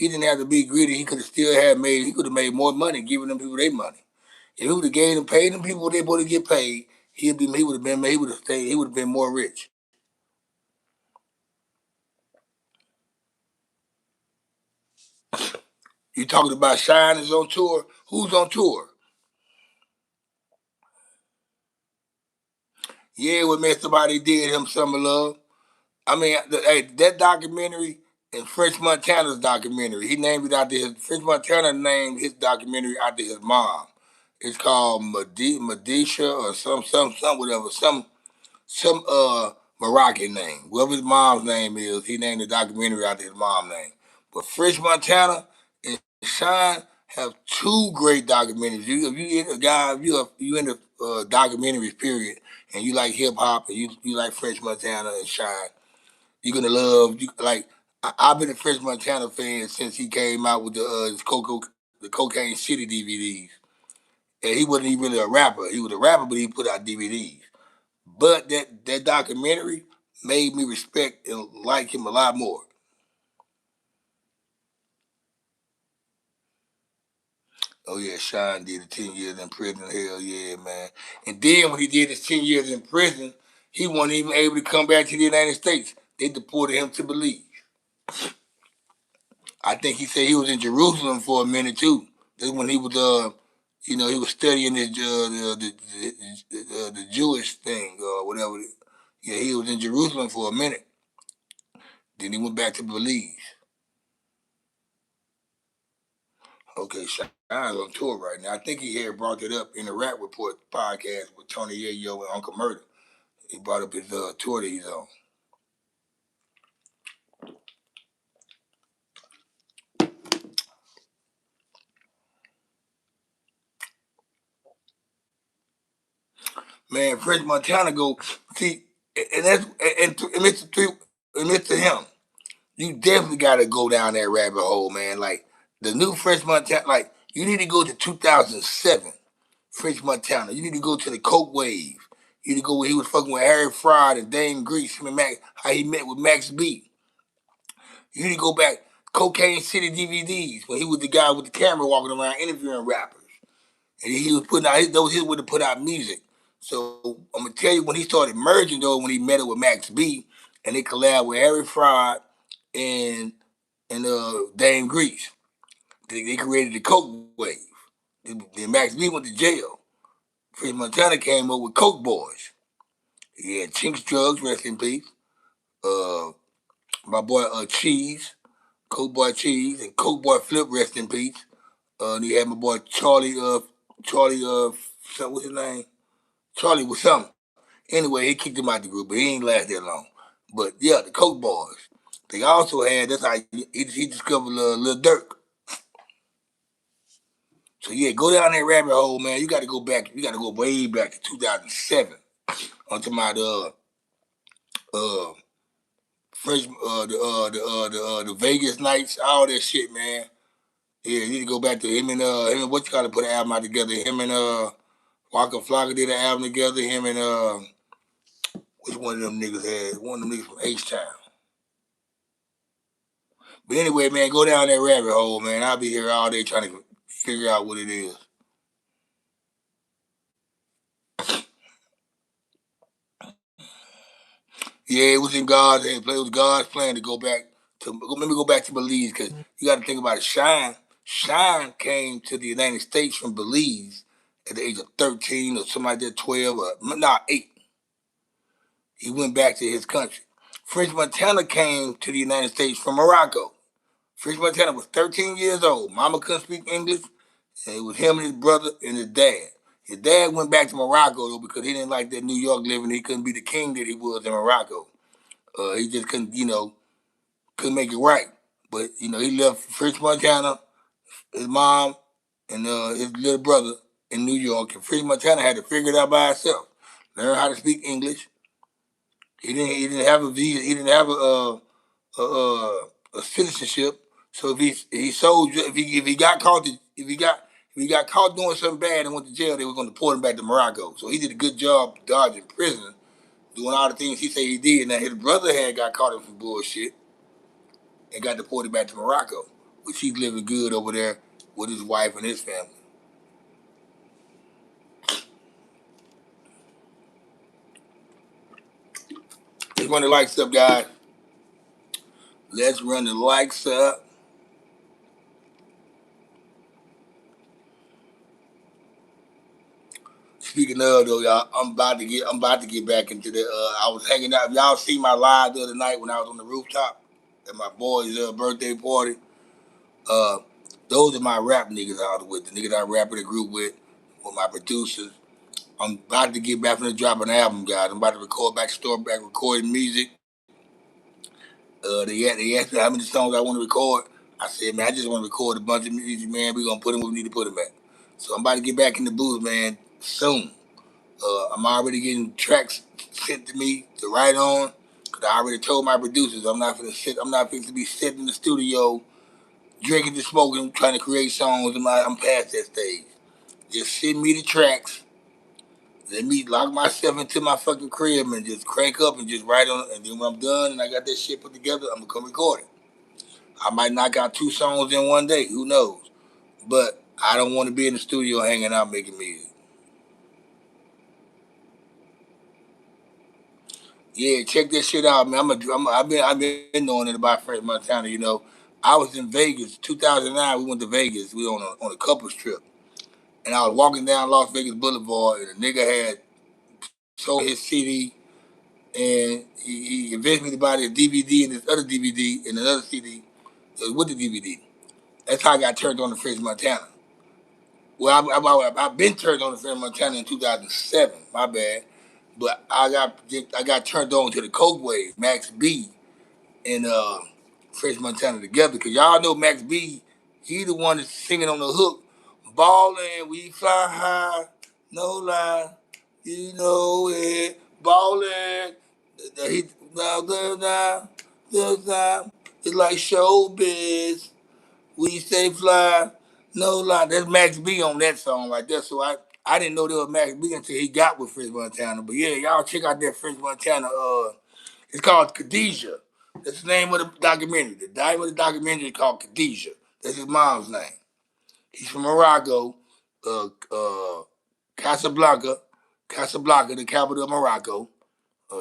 didn't have to be greedy. He could have made more money giving them people their money. If he would have gave them paid them people what they supposed to get paid, he would have stayed, he would have been more rich. You talking about Shine is on tour? Who's on tour? Yeah, what man somebody did him some love. I mean, that documentary and French Montana's documentary, he named it after his. French Montana named his documentary after his mom. It's called Medisha or some whatever some Moroccan name. Whatever his mom's name is, he named the documentary after his mom's name. But French Montana and Shine have two great documentaries. If you in a guy, if you in the documentaries period, and you like hip hop and you like French Montana and Shine, you're gonna love I've been a French Montana fan since he came out with the Cocaine City DVDs. And he wasn't even really a rapper. He was a rapper, but he put out DVDs. But that documentary made me respect and like him a lot more. Oh yeah, Sean did 10 years in prison. Hell yeah, man. And then when he did his 10 years in prison, he wasn't even able to come back to the United States. They deported him to Belize. I think he said he was in Jerusalem for a minute too. That's when he was he was studying the Jewish thing or whatever. Yeah, he was in Jerusalem for a minute. Then he went back to Belize. Okay, Shine's on tour right now. I think he had brought it up in the Rap Report podcast with Tony Yayo and Uncle Murder. He brought up his tour that he's on. Man, French Montana go see, and that's and Mr. Him. You definitely got to go down that rabbit hole, man. Like the new French Montana, like you need to go to 2007 French Montana. You need to go to the Coke wave. You need to go where he was fucking with Harry Fraud and Dame Grease, him and Max, how he met with Max B. You need to go back Cocaine City DVDs when he was the guy with the camera walking around interviewing rappers. And he was putting out those his way to put out music. So I'm gonna tell you when he started merging though, when he met it with Max B and they collabed with Harry Fraud and Dame Grease. They created the Coke wave. Then Max B went to jail. Fred Montana came up with Coke Boys. He had Chinks Drugs, rest in peace. Uh, my boy Cheese, Coke Boy Cheese, and Coke Boy Flip, rest in peace. And he had my boy Charlie. Charlie. What's his name? Charlie was something. Anyway, he kicked him out the group, but he ain't last that long. But yeah, the Coke Boys. They also had. That's how he discovered Lil Durk. So yeah, go down that rabbit hole, man. You got to go back. You got to go way back to 2007. I'm talking about uh French the Vegas nights, all that shit, man. Yeah, you need to go back to him and what you got to put an album out together. Him and Waka Flocka did an album together. Him and which one of them niggas had? One of them niggas from H Town. But anyway, man, go down that rabbit hole, man. I'll be here all day trying to figure out what it is. Yeah, it was in God's hand. It was God's plan to go back to. Let me go back to Belize because you got to think about it. Shine came to the United States from Belize at the age of 13 or something like that, 12 or 8. He went back to his country. French Montana came to the United States from Morocco. French Montana was 13 years old. Mama couldn't speak English, and it was him and his brother and his dad. His dad went back to Morocco though because he didn't like that New York living. He couldn't be the king that he was in Morocco. He just couldn't, couldn't make it right. But he left French Montana, his mom, and his little brother in New York. And French Montana had to figure it out by himself. Learn how to speak English. He didn't have a visa. He didn't have a citizenship. So if he sold if he got caught if he got caught doing something bad and went to jail, they were going to deport him back to Morocco. So he did a good job dodging prison, doing all the things he said he did. Now his brother had got caught in some bullshit and got deported back to Morocco, which he's living good over there with his wife and his family. Let's run the likes up, guys. Let's run the likes up. Speaking of though, y'all, I'm about to get back into the. I was hanging out. Y'all see my live the other night when I was on the rooftop at my boy's birthday party. Uh, those are my rap niggas I was with. The niggas I rap in the group with my producers. I'm about to get back from the drop an album, guys. I'm about to start back recording music. They asked me how many songs I want to record. I said, man, I just want to record a bunch of music, man. We're gonna put them where we need to put them at. So I'm about to get back in the booth, man, soon. I'm already getting tracks sent to me to write on. Cause I already told my producers I'm not going to be sitting in the studio drinking and smoking, trying to create songs. I'm past that stage. Just send me the tracks. Let me lock myself into my fucking crib and just crank up and just write on it. And then when I'm done and I got that shit put together, I'm gonna come record it. I might knock out 2 songs in one day. Who knows? But I don't want to be in the studio hanging out making music. Yeah, check this shit out, man. I've been knowing it about French Montana. I was in Vegas, 2009. We went to Vegas. We on a couples trip, and I was walking down Las Vegas Boulevard, and a nigga had sold his CD, and he convinced me to buy this DVD and this other DVD and another CD with the DVD. That's how I got turned on to French Montana. Well, I've been turned on to French Montana in 2007. My bad, but I got turned on to the Coke Wave, Max B and French Montana together. Cause y'all know Max B, he the one that's singing on the hook. Ballin', we fly high, no lie, you know it. Ballin', he now the it's like showbiz. We stay fly, no lie. That's Max B on that song right there. So I didn't know there was Max B until he got with French Montana. But yeah, y'all check out that French Montana. It's called Khadijah. That's the name of the documentary. The name of the documentary is called Khadijah. That's his mom's name. He's from Morocco, uh, uh, Casablanca, Casablanca, the capital of Morocco.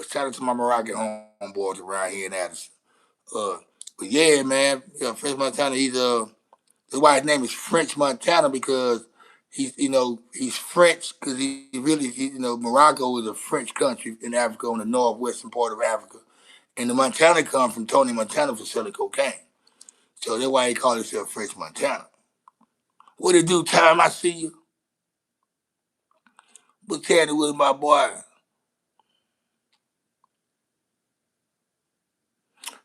Shout out to my Moroccan homeboys around here in Addison. Uh, but yeah, man, French Montana. That's why his name is French Montana because he's French because Morocco is a French country in Africa on the northwestern part of Africa. And the Montana come from Tony Montana for selling cocaine. So that's why he called himself French Montana. What it do, Time? I see you. What's happening with my boy?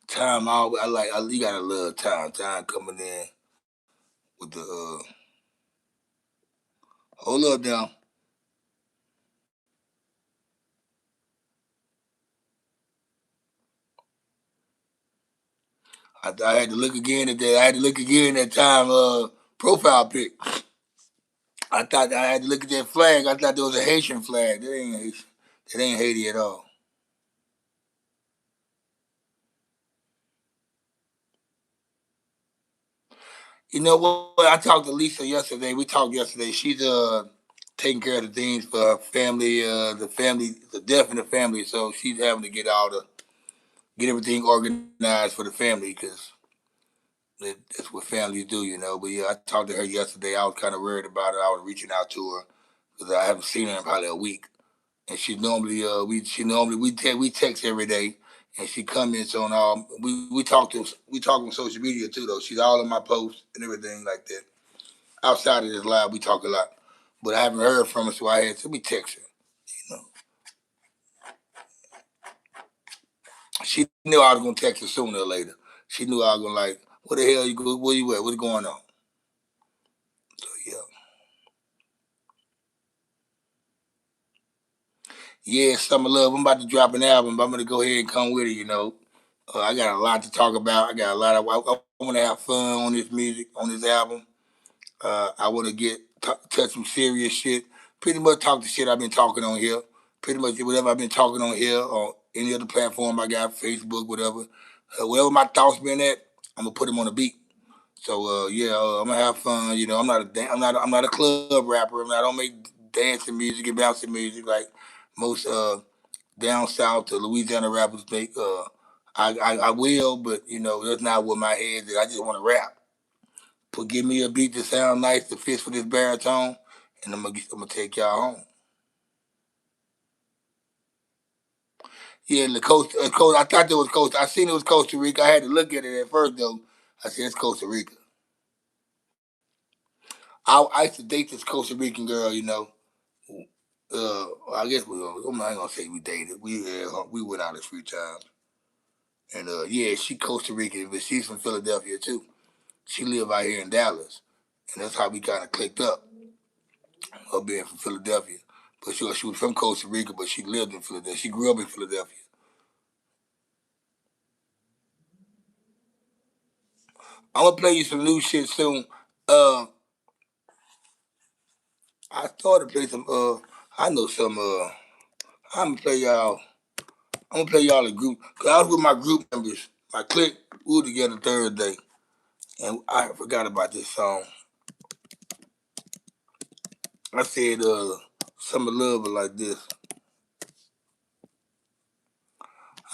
Time, I like. You gotta love Time. Time coming in with the. Hold up now. I had to look again at that. I had to look again at Time profile pic. I thought I had to look at that flag. I thought there was a Haitian flag. That ain't Haitian. That ain't Haiti at all. You know what? I talked to Lisa yesterday. We talked yesterday. She's taking care of the things for her family, the family, the death in the family. So she's having to get everything organized for the family because that's what families do, you know. But yeah, I talked to her yesterday. I was kind of worried about it. I was reaching out to her because I haven't seen her in probably a week. And she normally we text every day, and she comments on we talk on social media too though. She's all in my posts and everything like that. Outside of this live, we talk a lot, but I haven't heard from her, so I had to be text her. You know, she knew I was gonna text her sooner or later. She knew I was gonna like, what the hell you go? Where you at? What's going on? So yeah. Yeah, Summer Love. I'm about to drop an album, but I'm gonna go ahead and come with it. You know, I got a lot to talk about. I got a lot of. I want to have fun on this music, on this album. I want to touch some serious shit. Pretty much talk the shit I've been talking on here. Pretty much whatever I've been talking on here or any other platform I got, Facebook, whatever. Wherever my thoughts been at, I'm gonna put them on a beat. So yeah, I'm gonna have fun. You know, I'm not a club rapper. I don't make dancing music and bouncing music like most down south to Louisiana rappers make. I will, but you know that's not what my head is. I just want to rap. Put give me a beat that sound nice to fit for this baritone, and I'm gonna take y'all home. Yeah, the coast. I thought it was Costa. I seen it was Costa Rica. I had to look at it at first though. I said it's Costa Rica. I used to date this Costa Rican girl. You know, I guess I'm not gonna say we dated. We went out a few times, and yeah, she Costa Rican, but she's from Philadelphia too. She live out here in Dallas, and that's how we kind of clicked up. Her being from Philadelphia, but she was from Costa Rica, but she lived in Philadelphia. She grew up in Philadelphia. I'm gonna play you some new shit soon. Uh, I started to play some. I know some. I'm gonna play y'all. I'm gonna play y'all a group. Cause I was with my group members, my clique. We were together Thursday, and I forgot about this song. I said, "Some of love are like this."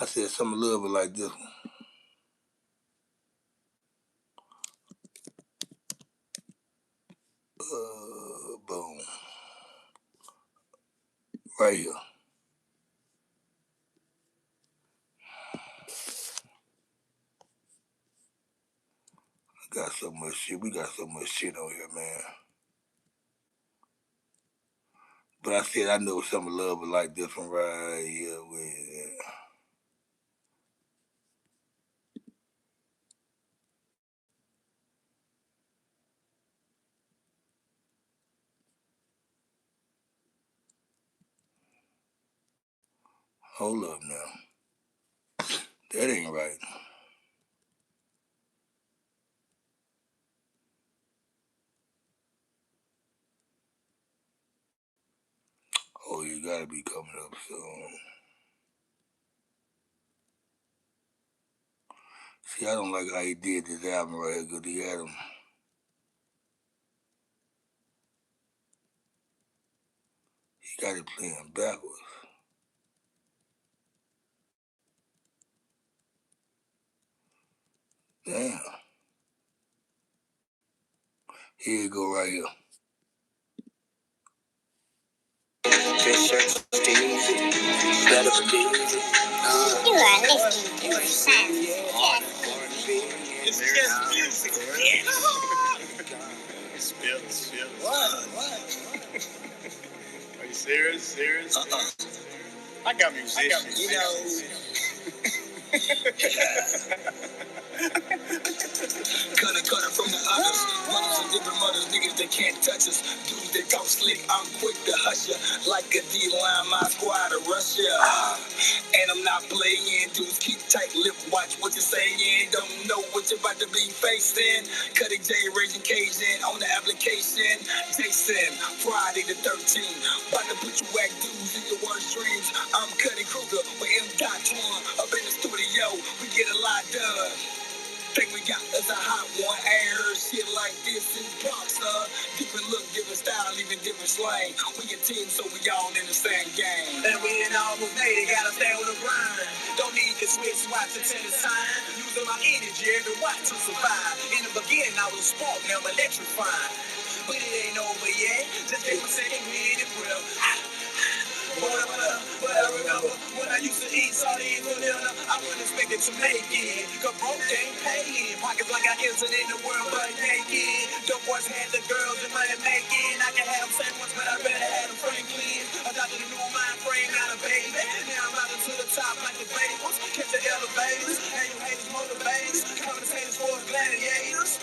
I said, "Some of love are like this one." Boom, right here. Got so much shit. We got so much shit on here, man. But I said I know some of love are like this one right here. Hold up now. That ain't right. Oh, you gotta be coming up soon. See, I don't like how he did this album right here because he got it playing backwards. Damn. Here you go right here. You are listening to Sound. It's just music. Yes. What? Are you serious? I got musicians. You know. Cut from the others. Mothers and different mothers, niggas that can't touch us. Dudes that talk slick, I'm quick to hush ya. Like a D-line, my squad to rush ya. And I'm not playing. Dudes keep tight lip, watch what you're saying. Don't know what you're about to be facing. Cutty J, Raging Cajun on the application. Jason, Friday the 13th. About to put you whack dudes in your worst dreams. I'm Cuddy Kruger with M. Dot up in the studio. We get a lot done. Think we got us a hot one. I ain't heard shit like this in Bronx, different look, different style, even different slang. We a team, so we all in the same game. And we ain't all made it, gotta stay on the grind. Don't need to switch spots until it's time. Using my energy every watch to survive. In the beginning, I was a spark, now I'm electrifying. But it ain't over yet. Just take my second minute breath. But I remember when I used to eat sardines for dinner, I wasn't expected to make it. Cause broke ain't paying. Pockets like I entered in the world but naked. Dope boys had the girls and money making. I can have them same ones, but I better have them Franklin. Adopted a new mind frame, got a baby. Now I'm out to the top like the Bengals. Catch the elevators, and you haters motivators. Commentators for gladiators.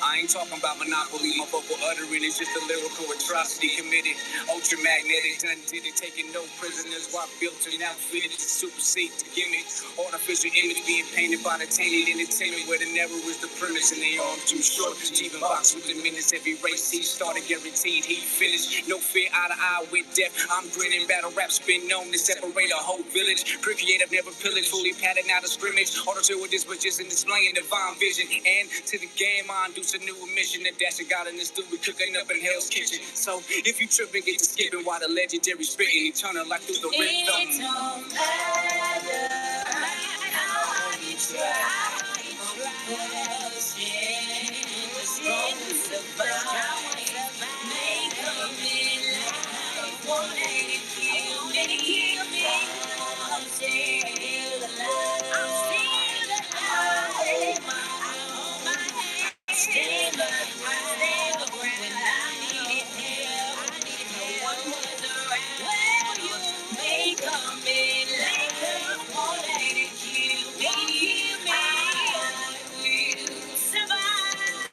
I ain't talking about monopoly, my vocal uttering is just a lyrical atrocity committed. Ultramagnetic, done did it, taking no prisoners while built and outfitted to supersede the gimmick. Artificial image being painted by the tainted entertainment where the narrow is the premise and they arms too short. Even box with the minutes, every race he started guaranteed he finished. No fear eye to eye with death. I'm grinning, battle rap's been known to separate a whole village. Pre-creative never pillaged, fully padded out of scrimmage. Auto with this, but just in displaying divine vision. And to the game, I induce a new mission. The dash got in the stew, we cooking up in Hell's Kitchen. So if you tripping, get to skipping while the legendary spitting eternal like through the rhythm. It don't matter how you try, whatever shit, just go survive. Make them in life, won't let it kill me. I'm still alive. Stand up when I needed help. No one was around. Well, you may come in later, won't let it kill me. I will survive.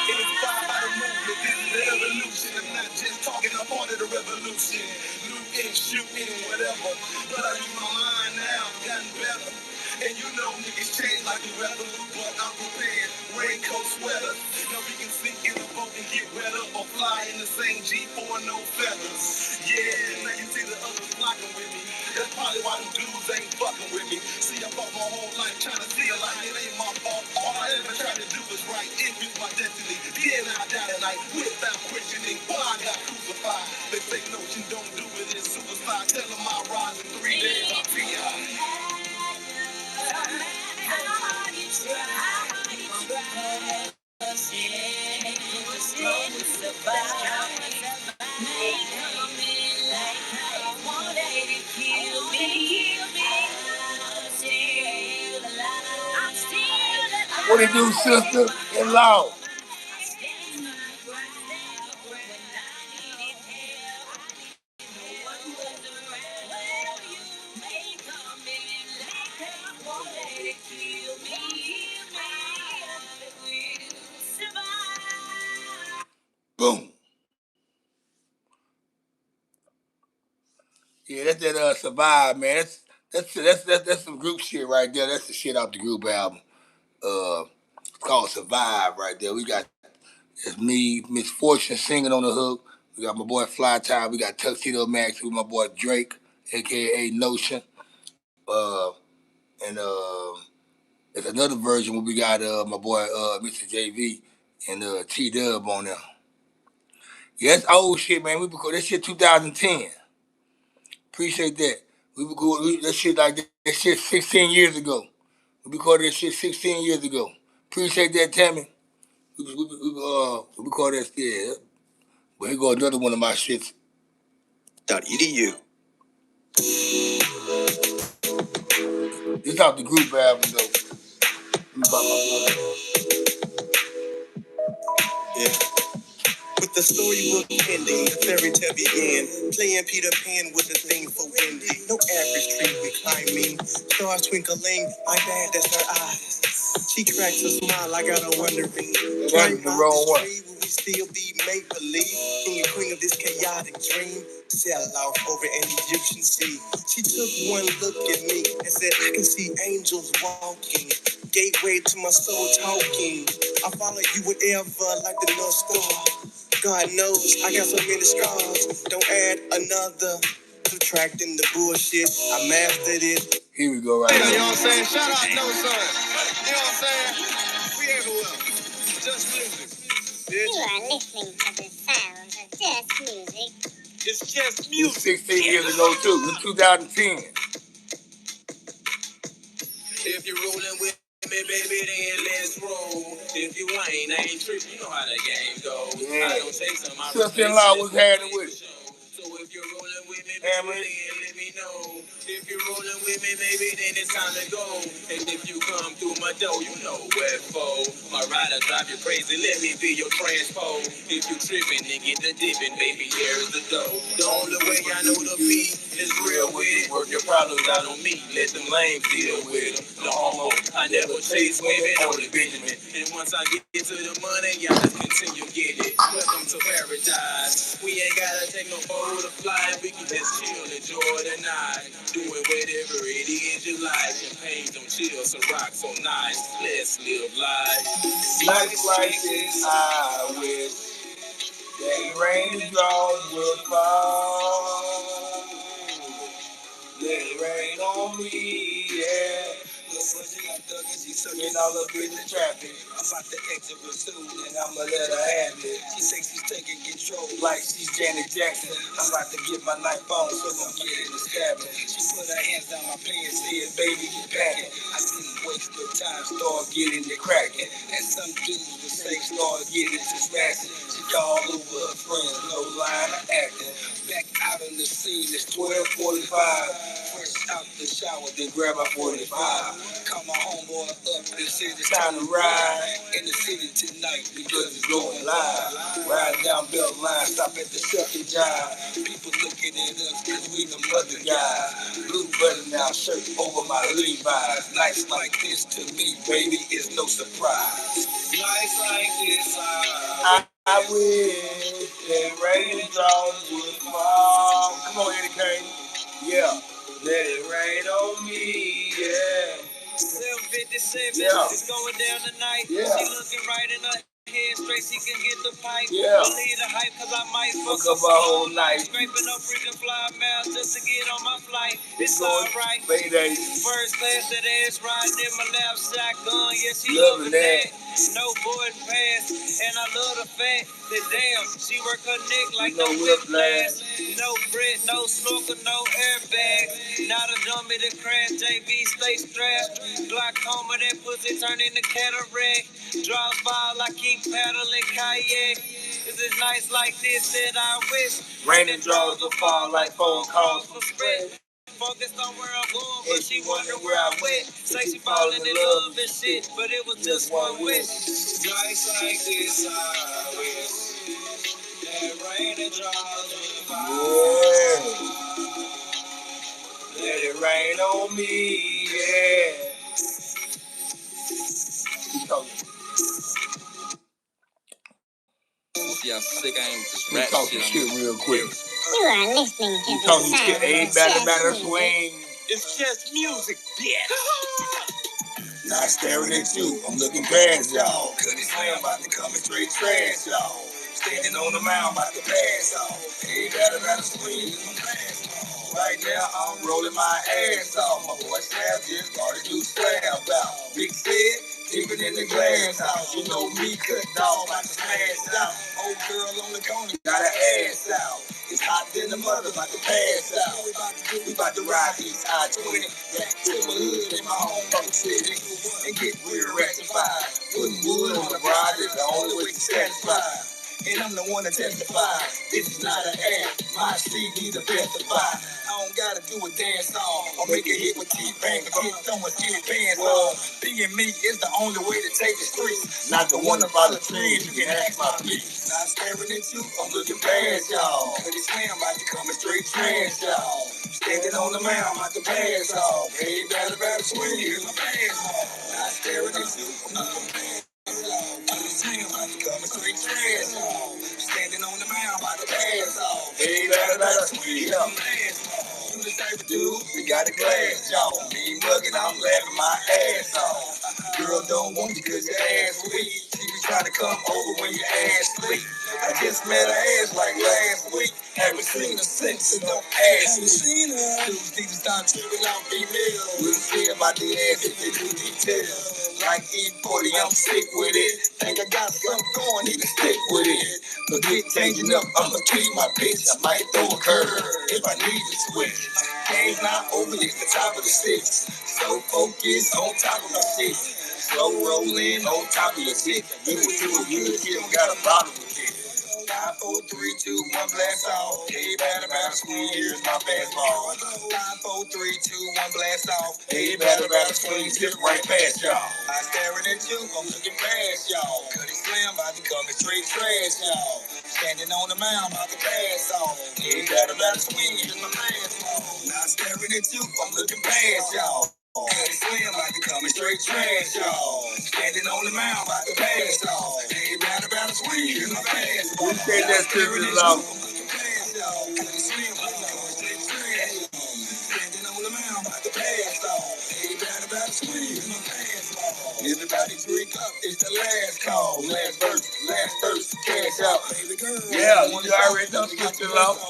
It is fine by the movement, this is the evolution. I'm not just talking, I'm part of the revolution. Looting, shooting, whatever. But I use my mind now, gotten better. And you know niggas change like the weather, but I'm prepared. Raincoat sweater. Now we can sink in the boat and get wetter or fly in the same G4, no feathers. Yeah, now you see the others flocking with me. That's probably why them dudes ain't fucking with me. See, I fought my whole life trying to see a light. It ain't my fault. All I ever tried to do was right. It was my destiny. Then I die tonight without questioning why I got crucified. They say no, you don't do it, it's suicide. Tell them I'll rise in 3 days. I'll be high. What it do, sister? Get loud. Boom. Yeah, that's that Survive, man. That's some group shit right there. That's the shit off the group album. It's called Survive right there. We got it's me, Miss Fortune singing on the hook. We got my boy Fly Tie. We got Tuxedo Max with my boy Drake, aka Notion. Uh, and there's another version where we got my boy Mr. JV and T Dub on there. Yeah, that's old shit, man. We record that shit 2010. Appreciate that. We record that shit like that shit 16 years ago. We recorded that shit 16 years ago. Appreciate that, Tammy. We recorded that, yeah. But here go another one of my shits. .edu. This out the group album though. Let me buy my boy. The storybook ending, the fairy tale began. Playing Peter Pan with a thing for Wendy. No average tree we climbing. Stars twinkling, my dad, that's her eyes. She cracks a smile, I got her wondering. That's the wrong one. Will we still be make-believe? King and queen of this chaotic dream. Sell out over an Egyptian sea. She took one look at me and said, I can see angels walking. Gateway to my soul talking. I follow you wherever like the North Star. God knows I got so many scars. Don't add another. Subtracting the bullshit. I mastered it. Here we go right now. You know what I'm saying? Shout out No Son. You know what I'm saying? We everywhere. Just music. Bitch. You are listening to the sounds of Just Music. It's just This music. 16 years ago too. This 2010. If you're rolling with me, baby, then let's roll. If you ain't, I ain't tripping. You know how the game goes. Yeah. I don't take some. Sister-in-law was having with it. So if you're rolling with me, baby, then let me know. If you're rolling with me, baby, then it's time to go. And if you come through my door, you know where for. My rider drive you crazy, let me be your transpo. If you tripping and get the dipping, baby, here's the dough. The only way I know the beat is real with it. Work your problems out on me, let them lame deal with them. No homo, I never chase women, only Benjamin. And once I get to the money, y'all just continue get it. Welcome to paradise. We ain't gotta take no boat to fly. We can just chill, enjoy the night. Doing whatever it is you like. Champagne don't chill, so rock so nice. Let's live life. Life like this, I wish that raindrops would fall. Let it rain on me, yeah. Getting all up in the traffic. I'm about to exit real soon, and I'ma let her have it. She say she's taking control, like she's Janet Jackson. I'm about to get my knife on, so I'm getting the stabbing. She put her hands down my pants, said, baby, you packing. I didn't waste no time, start getting it cracking. And some dudes would say, start getting to smashing. She called over her friends, no line of acting. Back out in the scene, it's 12:45. Fresh out the shower, then grab my 45. Call my homeboy up and said it's time to ride in the city tonight because it's going live. Ride down Beltline, stop at the Chuck and Jive. People looking at us because we the mother guys. Blue button down shirt over my Levi's. Nights like this to me, baby, is no surprise. Nights like this, I wish that raindrops would fall. Come on, Eddie Kane. Yeah. Let it rain on me, yeah. 757, Yeah. it's going down tonight. Yeah. She looking right in her head, straight she can get the pipe. Yeah. Believe the hype, cause I might fuck Fuck up a whole night. Scraping up freaking fly miles just to get on my flight. It's going alright. Payday. First class that ass riding in my lap shotgun. Yeah, she Loving loving that. No boarding pass, and I love the fact that damn, she work her neck like no whiplash. No Brit, no snorkel, no airbag. Not a dummy to crash, JV stay strapped. Glaucoma, that pussy turn into cataract. Draws ball, I keep paddling kayak. Is it nights like this that I wish? Raining draws will fall like phone calls for spread. Focused on where I'm going, but she wonder where I went. Say she falling in love and shit, but it was just one wish. Nights like this, I wish that rain and draws will fall. Yeah. Let it rain on me, yeah. See how sick I am with this Let me talk some shit real quick. You are listening to You the talking sounds shit, of ain't Just better Music. swing. It's just music, bitch. Not staring at you, I'm looking past y'all. Cause it's slam about to come and straight trash, y'all. Standing on the mound about to pass off. Ain't better swing. Right now, I'm rolling my ass off. My boy Sam just started to slab out. Big Sid, keeping in the glass house. You know me, cut dog, about to smash out. Old girl on the corner, got her ass out. It's hot than the mother, about to pass out. We about to ride these I-20 back to my hood in my home city and get real rectified. Putting wood on the ride is the only way to satisfy. And I'm the one to testify. This is not an ad. My CD to testify. I don't gotta do a dance song. Or make a hit with T-Pain, but get throwing skid pants on. Being me is the only way to take the streets. Not the one to follow trends, you can ask my peace. Not staring at you, I'm looking past y'all. Cause this man about to come straight trash, y'all. Standing on the mound, I'm about to pass off. Hey, better swing, here's my pass off. Not staring at you, I'm looking past y'all. Cause this man about to come straight trash, y'all. Standing on the mound, I'm about to pass off. Hey, better swing, here's my pass off. You the type of dude, we got a glass, y'all. Me bugging, I'm laughing my ass off. Girl don't want you cause your ass weak. She be trying to come over when your ass sleep. I just met her ass like last week. Haven't seen her since, so don't ask me. Seen her. Dudes need to start tripping out females. We'll see about the ass if they do details. Like E40, I'm sick with it. Think I got something going, need to stick with it. But get changing up, I'ma keep my pitch. I might throw a curve if I need to switch. Game's not over, it's the top of the six. So focused on top of my shit. Slow rolling on top of your shit. You good, you don't got a problem with it. 5, 4, 3, 2, 1, blast off. Hey, batter, swing, here's my fastball. 5, 4, 3, 2, 1, blast off. Hey, batter, swing, zip right past y'all. I'm staring at you, I'm looking past y'all. Cutty slam, about to come straight trash, y'all. Standing on the mound, about to pass off. Hey, batter, swing, here's my fastball. Not staring at you, I'm looking past y'all. Cutty slam, about to come straight trash, y'all. Standing on the mound, about to pass off. Hey, batter, swing, here's my fastball. We say that to the love. Cutty slam, about to come straight trash, y'all. Standing on the mound, about to pass off. Hey, batter, swing, here's my fastball. Everybody drink up, it's the last call. Last verse, cash out. Baby girl, yeah, you already know the good love.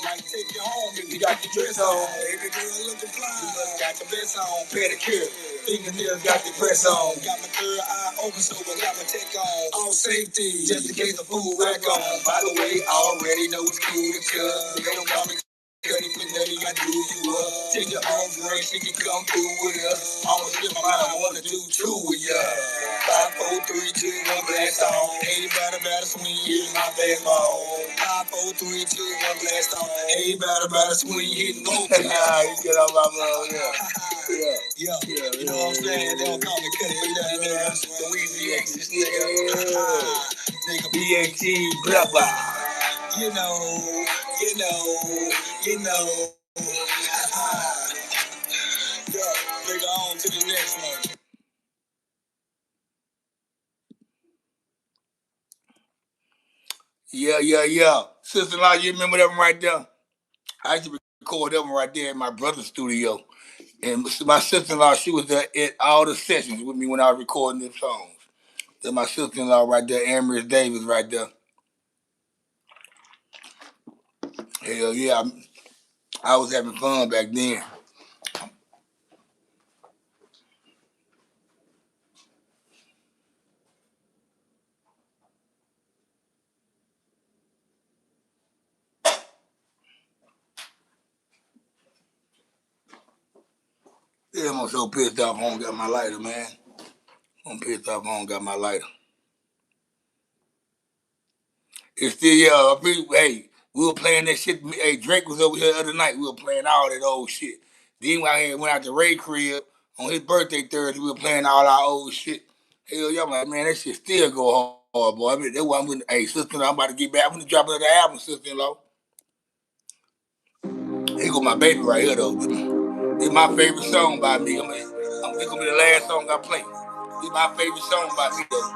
Might take you home if you got your dress on. Baby girl looking fly, you must got the best on. Pedicure, fingernails got the press on. Got my third eye open so I got my tech on. All safety, just in case the fool rack on. By the way, I already know it's cool to cut. They don't call me Cutty, but nutty, I do you up. Take your home friend, she can come through with us. I'ma slip my mind, I wanna do two with ya. 5, 4, 3, 2, 1, blast off. Hey, batter, swing, here's my fastball. 5, 4, 3, 2, 1, blast off. Hey, batter, swing, hitting low. You get off my mouth, yeah. You know what I'm saying? They don't call me Cutty, but nothing, nigga. The Weezy X's, nigga. Nigga, BAT, blah, blah. You know. Yeah, nigga, on to the next one. Yeah. Sister-in-law, you remember that one right there? I used to record that one right there in my brother's studio. And my sister-in-law, she was there at all the sessions with me when I was recording them songs. That's my sister-in-law right there, Amaris Davis right there. Hell yeah, I was having fun back then. Yeah, I'm so pissed off I don't got my lighter, man. I'm pissed off I don't got my lighter. It's still, hey, we were playing that shit. Hey, Drake was over here the other night. We were playing all that old shit. Then when I went out to Ray crib on his birthday Thursday, we were playing all our old shit. Hell yeah, man, that shit still go hard, boy. I mean, that's why I'm gonna, hey, sister-in-law, I'm about to get back. I'm gonna drop another album, sister-in-law. Here go my baby right here, though. This my favorite song by me. This gonna be the last song I play. This my favorite song by me, though.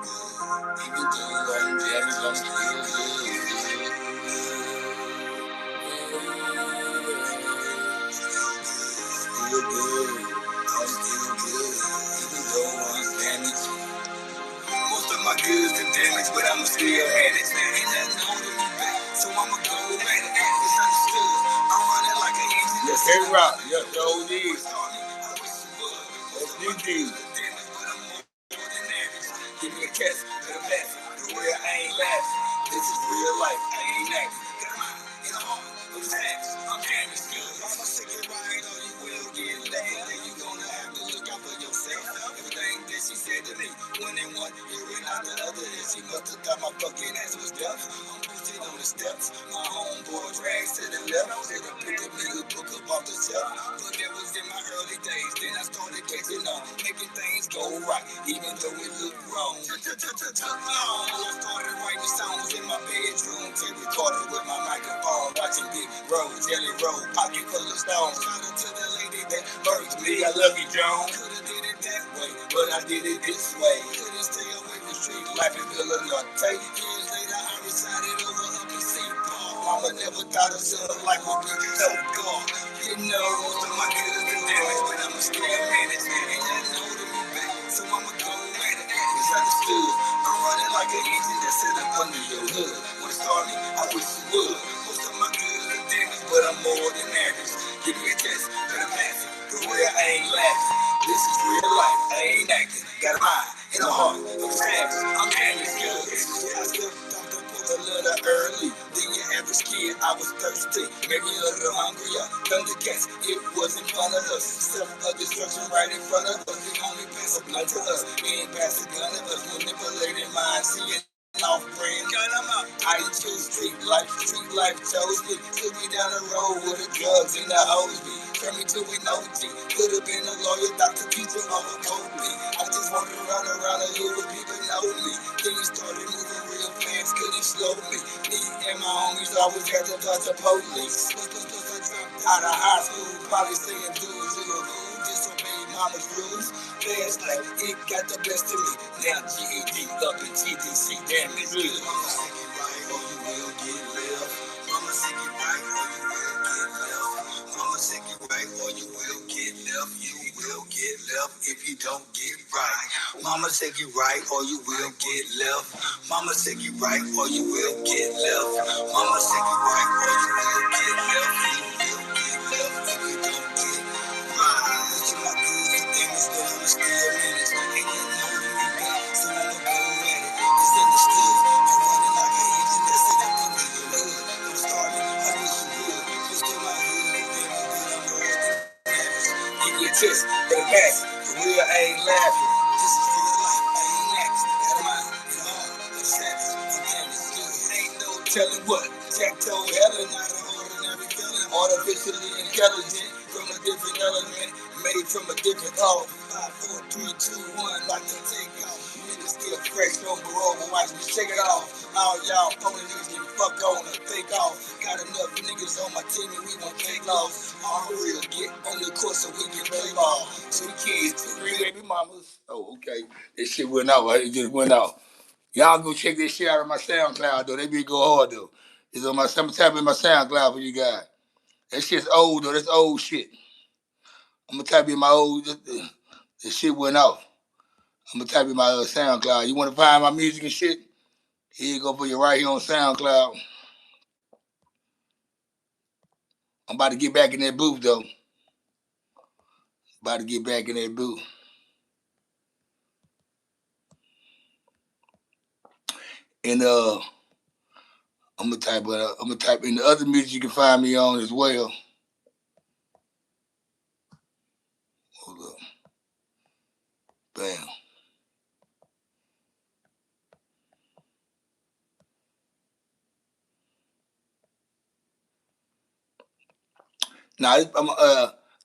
Feel good, I'm feeling good, even though I'm damaged. Most of my goods are damaged, but I'ma still have it. Ain't nothing holding me back, so I'ma go at it. It's understood, I'm running like an engine. Yes, hey, Rock, yes, so it is. That's DG. Give me a kiss, with a mess. The real, I ain't laughing. This is real life, I ain't acting. Got a mind in the heart of the facts. I'm damaged good. I'ma stick it right or you will get laid. And you gonna have to look out for yourself. Everything that she said to me, one and one, you and not the other. And she must have thought my fucking ass was deaf. I'm posted on the steps. My homeboy drags to the left. Said I picked the nigga book up off the shelf. But that was in my early days. Then I started catching on, making things go right, even though it looked wrong. Took long. I started writing songs in my bedroom. Tape recorder with my microphone. Watching Big Road, Jelly Roll, pocket full of stones. Shout out to the lady that birthed me. I love you, Joan. Could've did it that way, but I did it this way. Couldn't stay away from street life in Villa Norte. Years later, I resided over up in St. Paul. Mama never thought her son life would be so gone. You know, most of my goods are damaged, but I'ma still manage. Ain't nothing holding me back, so I'ma go at it. It's understood. I'm running like an engine that's set up under your hood. Wanna start me? I wish you would. Most of my goods are damaged, but I'm more than average. Give me a test, better pass it. For real, I ain't laughing. This is real life, I ain't acting. Got a mind and a heart, I'm savage. I'm damaged goods. Yeah, I stepped off the porch a little early. Than your average kid, I was thirsty. Maybe a little hungrier. Thundercats, it was in front of us. Self-destruction right in front of us. The only pass a blunt to us. We ain't pass a gun of us. Manipulating minds, seeing off brand. Gun them up. I didn't choose street life chose me. Took me down the road with the drugs and the hose me. Turned me to an OG. Could have been a lawyer, doctor, teacher, or a Kobe. I just wanted to run around the hood where people know me. Things started moving real fast, couldn't slow me. Me and my homies always had to touch the police. Plus, I dropped out of high school, probably saying dudes, you a fool, disobeyed mama's rules. Fast life, it got the best of me. Now GED up in TDC, damn it's good. Mama say get right or you will get left. Mama say get right or you will get left. Mama say get right or you will get left. You will get left if you don't get right. Mama say get right or you will get left. Mama say get right or you will get left. Mama say get right or you will get left. You will get left if you don't get right. Most of my goods are damaged, but I'ma still manage. Ain't nothing holding me back, so I'ma go at it. It's understood. I'm running like an engine that's set up under your hood. I'm starting, I wish you would. Most of my hood are damaged, but I'm worse than average. Give me a test, better pass it. For real, I ain't laughing. This is real life, I ain't acting. Got a mind and a heart, I'm savage. I'm damaged, good. Ain't no telling what. Jack told Helen, not an ordinary feeling. Artificially intelligent from a different element. Made from a different cloth. 5, 4, 3, 2, 1, like to take off. Niggas still fresh on parole, but watch me shake it off. All y'all phony niggas get fucked on or take off. Got enough niggas on my team and we gon' take loss. All real, get on the course so we can play ball. 2 kids, 3 baby mamas. Oh, okay. This shit went out. It just went out. Y'all go check this shit out on my SoundCloud though. They be go hard though. It's on my I'm tapping my SoundCloud for you guys. That shit's old though. That's old shit. I'm gonna type in my old. This shit went off. I'm gonna type in my SoundCloud. You want to find my music and shit? Here you go for you right here on SoundCloud. I'm about to get back in that booth though. About to get back in that booth. And I'm gonna type in the other music you can find me on as well. Hold up. Bam. Now I'm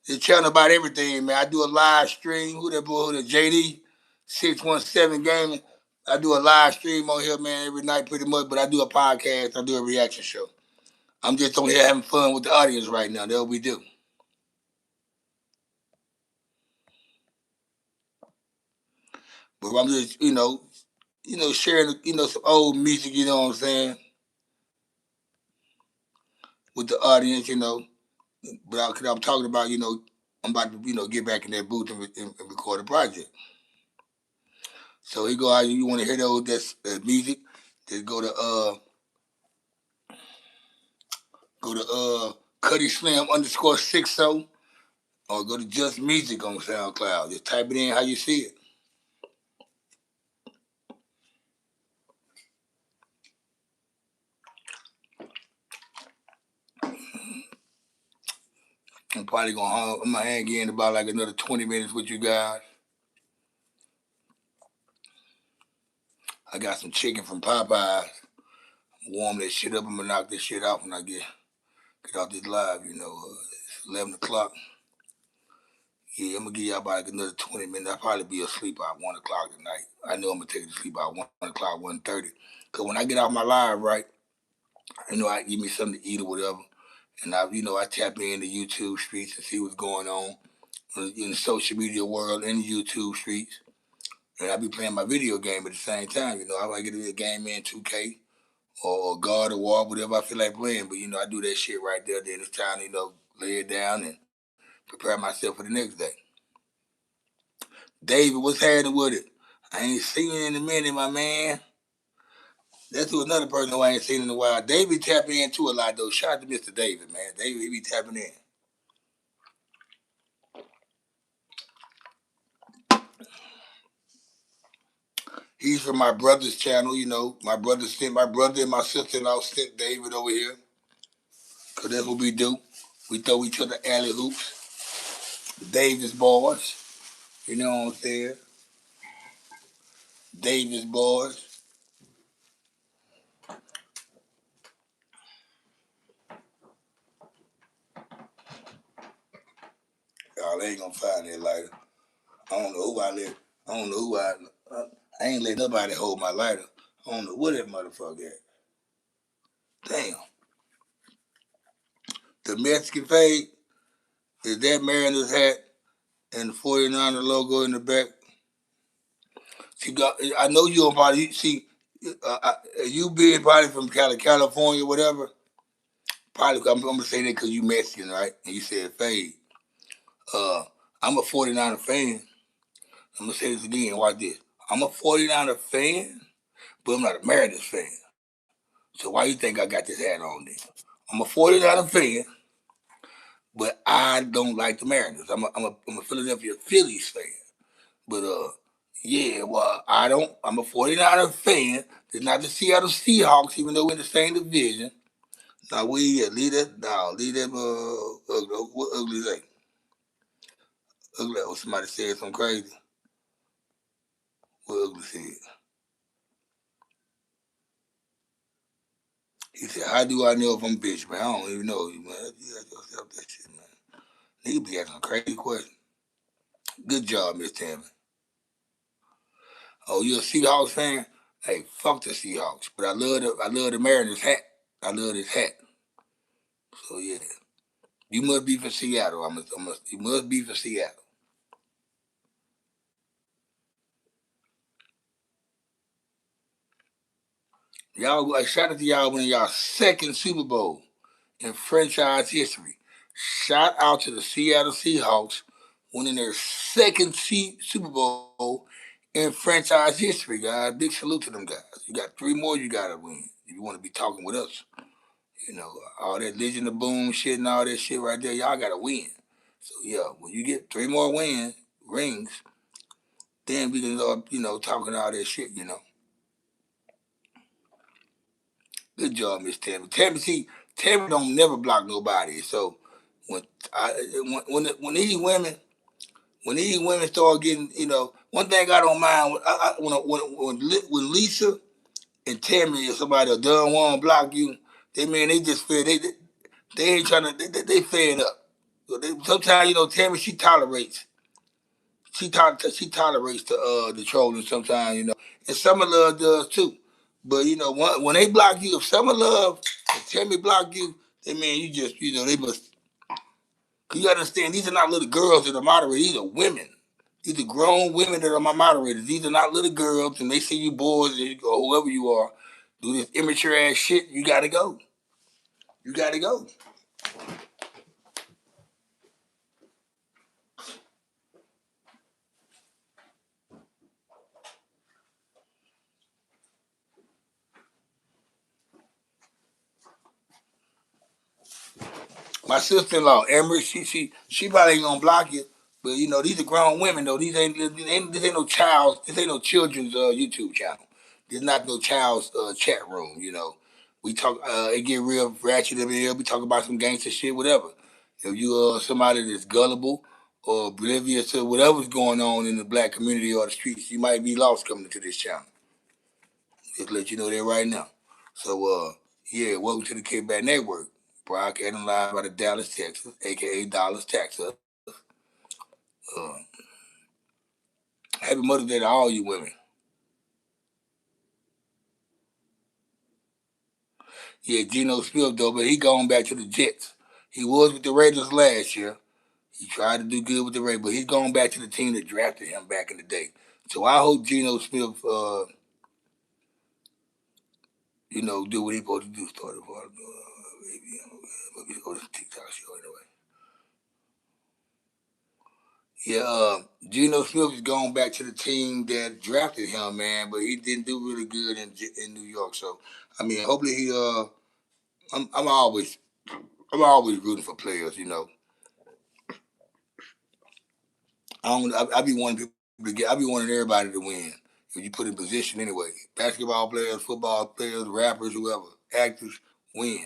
just chatting about everything, man. I do a live stream. Who that boy? Who the JD 617 Gaming. I do a live stream on here, man, every night pretty much. But I do a podcast. I do a reaction show. I'm just on here having fun with the audience right now. That's what we do. But I'm just, sharing, some old music. You know what I'm saying, with the audience. But I'm talking about, I'm about to, get back in that booth and record a project. So he go out. You want to hear that's music? Just go to Cuddy Slam _60 or go to Just Music on SoundCloud. Just type it in how you see it. I'm probably I'm gonna hang in about like another 20 minutes with you guys. I got some chicken from Popeyes. Warm that shit up. I'm gonna knock this shit off when I get off this live. It's 11 o'clock. Yeah, I'm gonna give y'all about like another 20 minutes. I'll probably be asleep by 1 o'clock tonight. I know I'm gonna take it to sleep by 1 o'clock, 1:30. Cause when I get off my live, right, I give me something to eat or whatever, and I tap into YouTube streets and see what's going on in the social media world in the YouTube streets, and I be playing my video game at the same time. I might get a game in 2K or God of War, whatever I feel like playing. But I do that shit right there. Then it's time to lay it down and prepare myself for the next day. David, what's happening with it? I ain't seen you in a minute, my man. That's to another person who I ain't seen in a while. David tapping into a lot though. Shout out to Mr. David, man. David, he be tapping in. He's from my brother's channel, My brother and my sister-in-law sent David over here. Cause that's what we do. We throw each other alley hoops. Davis boys. You know what I'm saying? Davis boys. Y'all ain't gonna find that lighter. I don't know who I let. I don't know who I ain't let nobody hold my lighter. I don't know where that motherfucker at. Damn. The Mexican fade is that Mariners hat and the 49er logo in the back. I know you probably see. You being probably from California, whatever. Probably I'm gonna say that because you Mexican, right? And you said fade. I'm a 49er fan. I'm gonna say this again. Watch this. I'm a 49er fan, but I'm not a Mariners fan. So why you think I got this hat on then? I'm a 49er fan, but I don't like the Mariners. I'm a Philadelphia Phillies fan. But yeah, well, I'm a 49er fan. It's not the Seattle Seahawks, even though we're in the same division. Now leave that ugly. What ugly is that? Ugly. Oh, somebody said something crazy. What ugly said? He said, "How do I know if I'm bitch, man? I don't even know you, man. You got yourself that shit, man. Nigga be asking crazy questions. Good job, Miss Tammy. Oh, you a Seahawks fan? Hey, fuck the Seahawks. But I love the Mariners hat. I love this hat. So yeah. You must be from Seattle. You must be from Seattle. Y'all, shout out to y'all winning y'all second Super Bowl in franchise history. Shout out to the Seattle Seahawks winning their second Super Bowl in franchise history, guys. Big salute to them guys. You got 3 more you got to win if you want to be talking with us. All that Legion of Boom shit and all that shit right there, y'all got to win. So, yeah, when you get 3 more rings, then we can start, talking all that shit, Good job, Miss Tammy. Tammy don't never block nobody. So when when these women start getting, one thing I don't mind when Lisa and Tammy or somebody that done want to block you, they just feel they ain't trying to they fed up. So sometimes Tammy she tolerates the trolling sometimes, and Summer Love does too. But when they block you, if Summer Love and Tammy block you, they mean you just they must. Cause you understand these are not little girls that are moderators. These are women. These are grown women that are my moderators. These are not little girls, and they see you boys or whoever you are do this immature ass shit. You gotta go. You gotta go. My sister-in-law, Emery, she probably ain't gonna block you, but these are grown women though. This ain't no child. This ain't no children's YouTube channel. This not no child's chat room. We talk. It get real ratchet in here. We talk about some gangster shit, whatever. If you somebody that's gullible or oblivious to whatever's going on in the black community or the streets, you might be lost coming to this channel. Just let you know that right now. So yeah, welcome to the Kickback Network. Broadcasting live out of Dallas, Texas, aka Dallas, Texas. Uh, Happy Mother's Day to all you women. Yeah, Geno Smith though, but he going back to the Jets. He was with the Raiders last year. He tried to do good with the Raiders, but he's going back to the team that drafted him back in the day. So I hope Geno Smith, do what he's supposed to do. Started for maybe go to the TikTok show anyway. Yeah, Geno Smith is going back to the team that drafted him, man, but he didn't do really good in New York. So I mean, hopefully he I'm I'm always I'm always rooting for players, you know. I be wanting people to get. I be wanting everybody to win. If you put in position anyway, basketball players, football players, rappers, whoever, actors, win.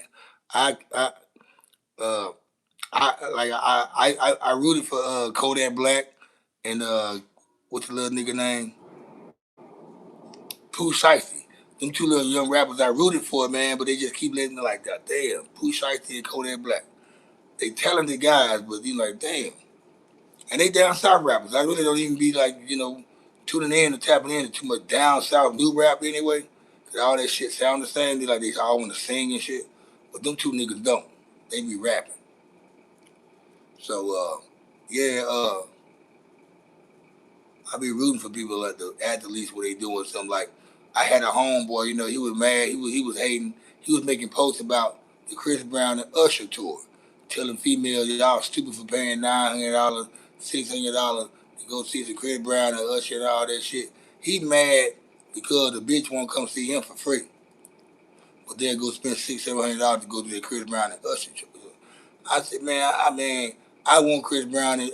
I I uh I rooted for Kodak Black and what's the little nigga name? Pooh Shiesty. Them two little young rappers I rooted for, man, but they just keep letting me like that. Damn, Pooh Shiesty and Kodak Black. They talented guys, but you like, damn. And they down south rappers. I really don't even be like, tuning in and tapping into too much down south new rap anyway. 'Cause all that shit sound the same. They like they all want to sing and shit. But them two niggas don't. They be rapping. So yeah, I be rooting for people at the athletes where they doing something like I had a homeboy, he was mad, he was hating, he was making posts about the Chris Brown and Usher tour, telling females y'all stupid for paying $900, $600 to go see the Chris Brown and Usher and all that shit. He mad because the bitch won't come see him for free. But they'll go spend $600-700 to go to the Chris Brown and Usher tour. I said, man, I want Chris Brown and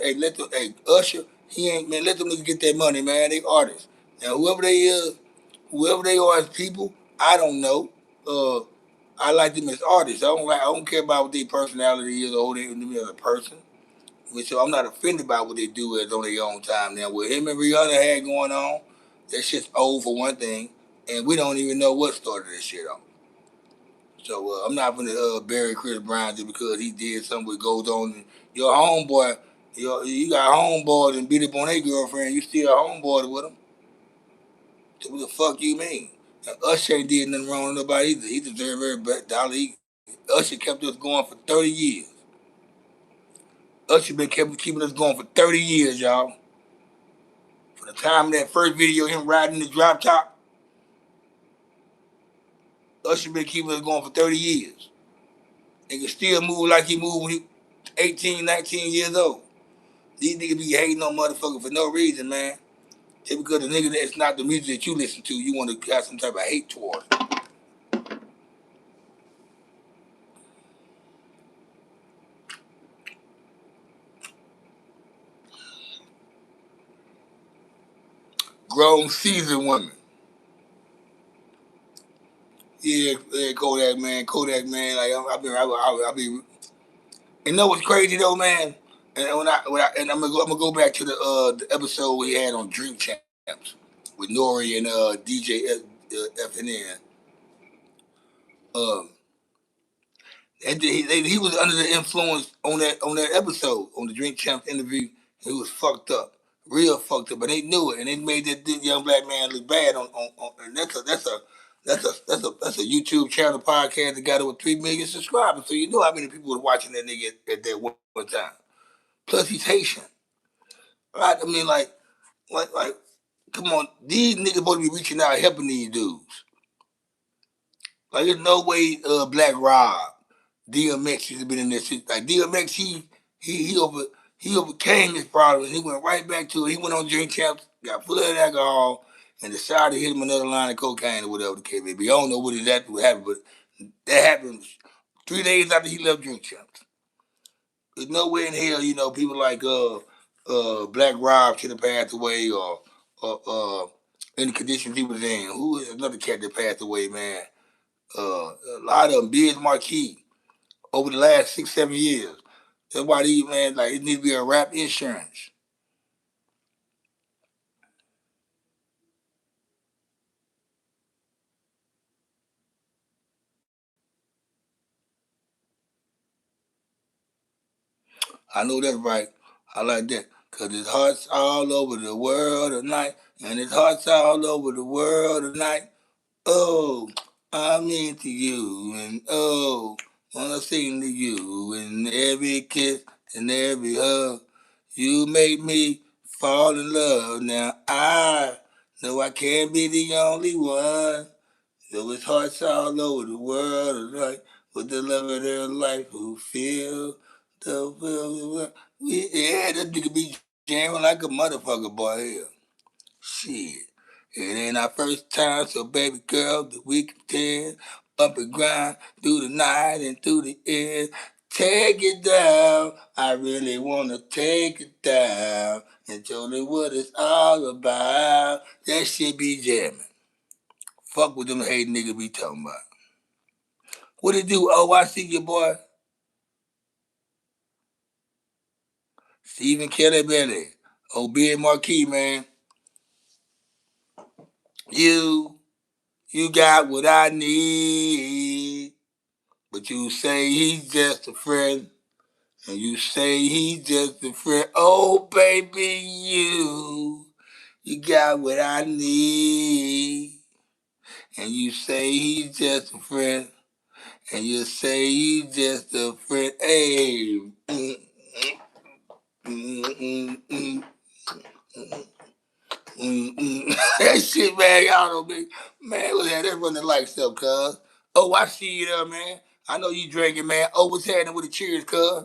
Usher. He ain't man. Let them niggas get that money, man. They artists. Now whoever they are as people, I don't know. Uh, I like them as artists. I don't care about what their personality is or who they me as a person. So I'm not offended by what they do as on their own time. Now what him and Rihanna had going on, that shit's old for one thing, and we don't even know what started this shit off. So I'm not gonna bury Chris Brown just because he did something that goes on. Your homeboy, you got homeboys and beat up on their girlfriend. You still a homeboy with them. So what the fuck you mean? Now, Usher ain't did nothing wrong to nobody either. He deserved every dollar. Usher kept us going for 30 years. Usher been kept keeping us going for 30 years, y'all. From the time of that first video, him riding the drop top, Usher been keeping us going for 30 years. They can still move like he moved when he 18, 19 years old. These niggas be hating on motherfuckers for no reason, man. Just because the nigga that's not the music that you listen to, you want to have some type of hate towards. Grown seasoned women. Yeah, Kodak man. Like I be. You know what's crazy though, man? And and I'm gonna go back to the episode we had on Drink Champs with Nori and DJ FNN. Um, and he was under the influence on that episode on the Drink Champs interview. He was fucked up, real fucked up, but they knew it, and they made that young black man look bad on and that's a YouTube channel podcast that got over 3 million subscribers. So you know how many people were watching that nigga at that one time. Plus he's Haitian, right? I mean, like, come on, these niggas supposed to be reaching out helping these dudes. Like, there's no way Black Rob, DMX should have been in this shit. Like DMX, he over he overcame this problem and he went right back to it. He went on Drink Champs, got full of alcohol, and decided to hit him another line of cocaine or whatever the case may be. I don't know what exactly happened, but that happened 3 days after he left Drink Champs. There's no way in hell, people like Black Rob should have passed away or in the conditions he was in. Who is another cat that passed away, man? A lot of them, Biz Marquis, over the last 6, 7 years. That's why these man like it needs to be a rap insurance. I know that's right. I like that. Cause his heart's all over the world tonight. And his heart's all over the world tonight. Oh, I'm into you. And oh, wanna sing to you. And every kiss and every hug. You make me fall in love. Now I know I can't be the only one. Though his heart's all over the world tonight. With the love of their life who feel the will. Yeah, that nigga be jamming like a motherfucker, boy. Hell, shit. It ain't our first time, so baby girl, that we contend. Bump and grind through the night and through the end. Take it down. I really wanna take it down and show me what it's all about. That shit be jamming. Fuck what them hate niggas be talking about. What it do? Oh, I see your boy. Stephen Kelly Belly. Oh, Big Marquis, man. You, you got what I need. But you say he's just a friend. And you say he's just a friend. Oh, baby, you got what I need. And you say he's just a friend. And you say he's just a friend. Hey. That shit, man, y'all don't be, man, look at that running like stuff, cuz. Oh, I see you there, man. I know you drinking, man. Oh, what's happening with the cheers, cuz?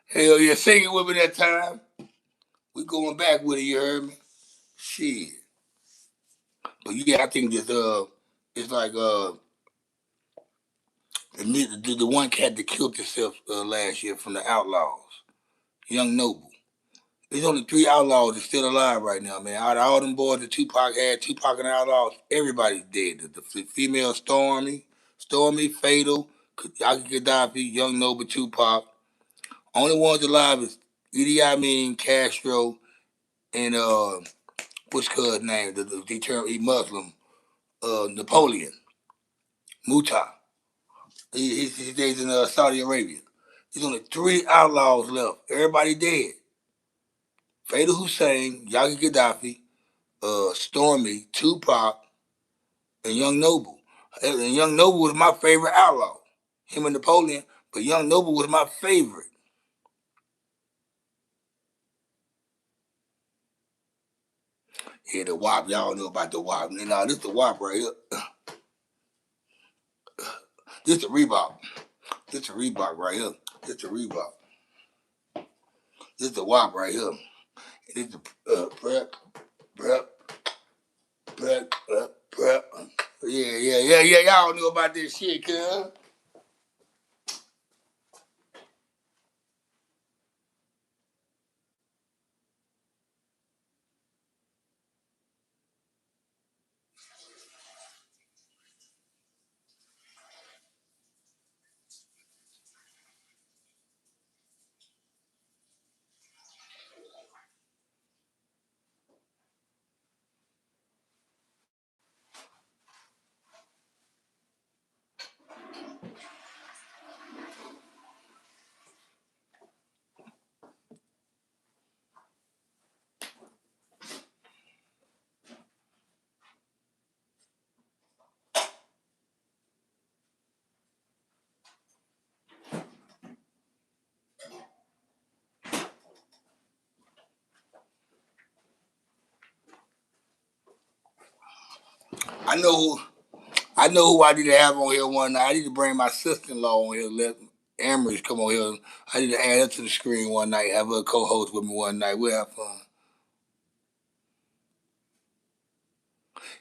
Hell yeah, sing it with me that time. We going back with it, you heard me? Shit. But yeah, I think that it's like the one cat that killed himself last year from the Outlaws, Young Noble. There's only 3 outlaws that's still alive right now, man. Out of all them boys that Tupac had, Tupac and the Outlaws, everybody's dead. The female Stormy, Fatal, Yaki Gaddafi, Young Noble, Tupac. Only ones alive is Idi Amin, Castro, and what's cuz name? They turned he Muslim, Napoleon, Muta. He stays in Saudi Arabia. There's only 3 outlaws left. Everybody dead. Fatal Hussein, Yaki Gaddafi, Stormy, Tupac, and Young Noble. And Young Noble was my favorite outlaw. Him and Napoleon, but Young Noble was my favorite. Yeah, the WAP. Y'all know about the WAP. Nah, this the WAP right here. This the Reebok. This the Reebok right here. This the Reebok. This the WAP right here. This the prep, prep. Yeah. Y'all know about this shit, cuz. I know who I know who I need to have on here one night. I need to bring my sister-in-law on here. Let Amaris come on here. I need to add her to the screen one night. Have her co-host with me one night. We'll have fun.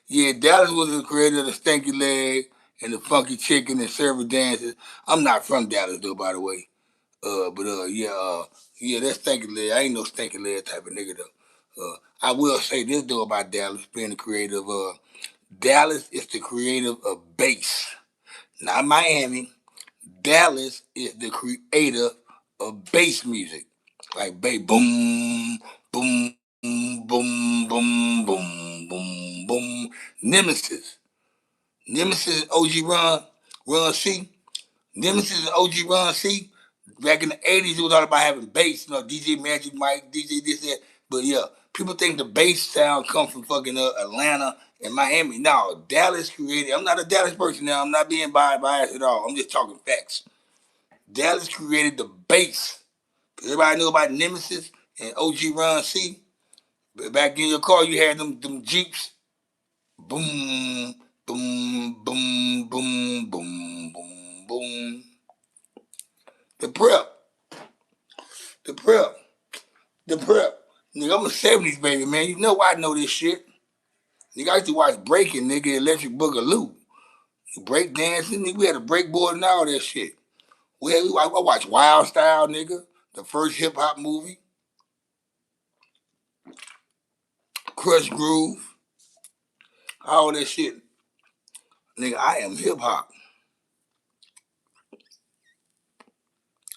Yeah, Dallas was the creator of the Stinky Leg and the Funky Chicken and Server Dances. I'm not from Dallas though, by the way. Yeah, that's Stinky Leg. I ain't no Stinky Leg type of nigga though. I will say this though about Dallas being the creator of Dallas is the creator of bass, not Miami. Dallas is the creator of bass music, like bass boom, boom, boom, boom, boom, boom, boom. Nemesis, Nemesis, OG Run C. Nemesis and OG Ron C. Back in the 80s, it was all about having bass. DJ Magic Mike, DJ this, that. But yeah, people think the bass sound comes from fucking Atlanta and Miami. No, Dallas created. I'm not a Dallas person now. I'm not being biased at all. I'm just talking facts. Dallas created the bass. Everybody know about Nemesis and OG Ron C. But back in your car, you had them Jeeps. Boom, boom, boom, boom, boom, boom, boom. The prep. The prep. The prep. Nigga, I'm a 70s baby, man. You know I know this shit. Nigga, I used to watch Breaking, nigga, Electric Boogaloo. Break dancing, nigga. We had a breakboard and all that shit. I watched Wild Style, nigga. The first hip hop movie. Crush Groove. All that shit. Nigga, I am hip hop.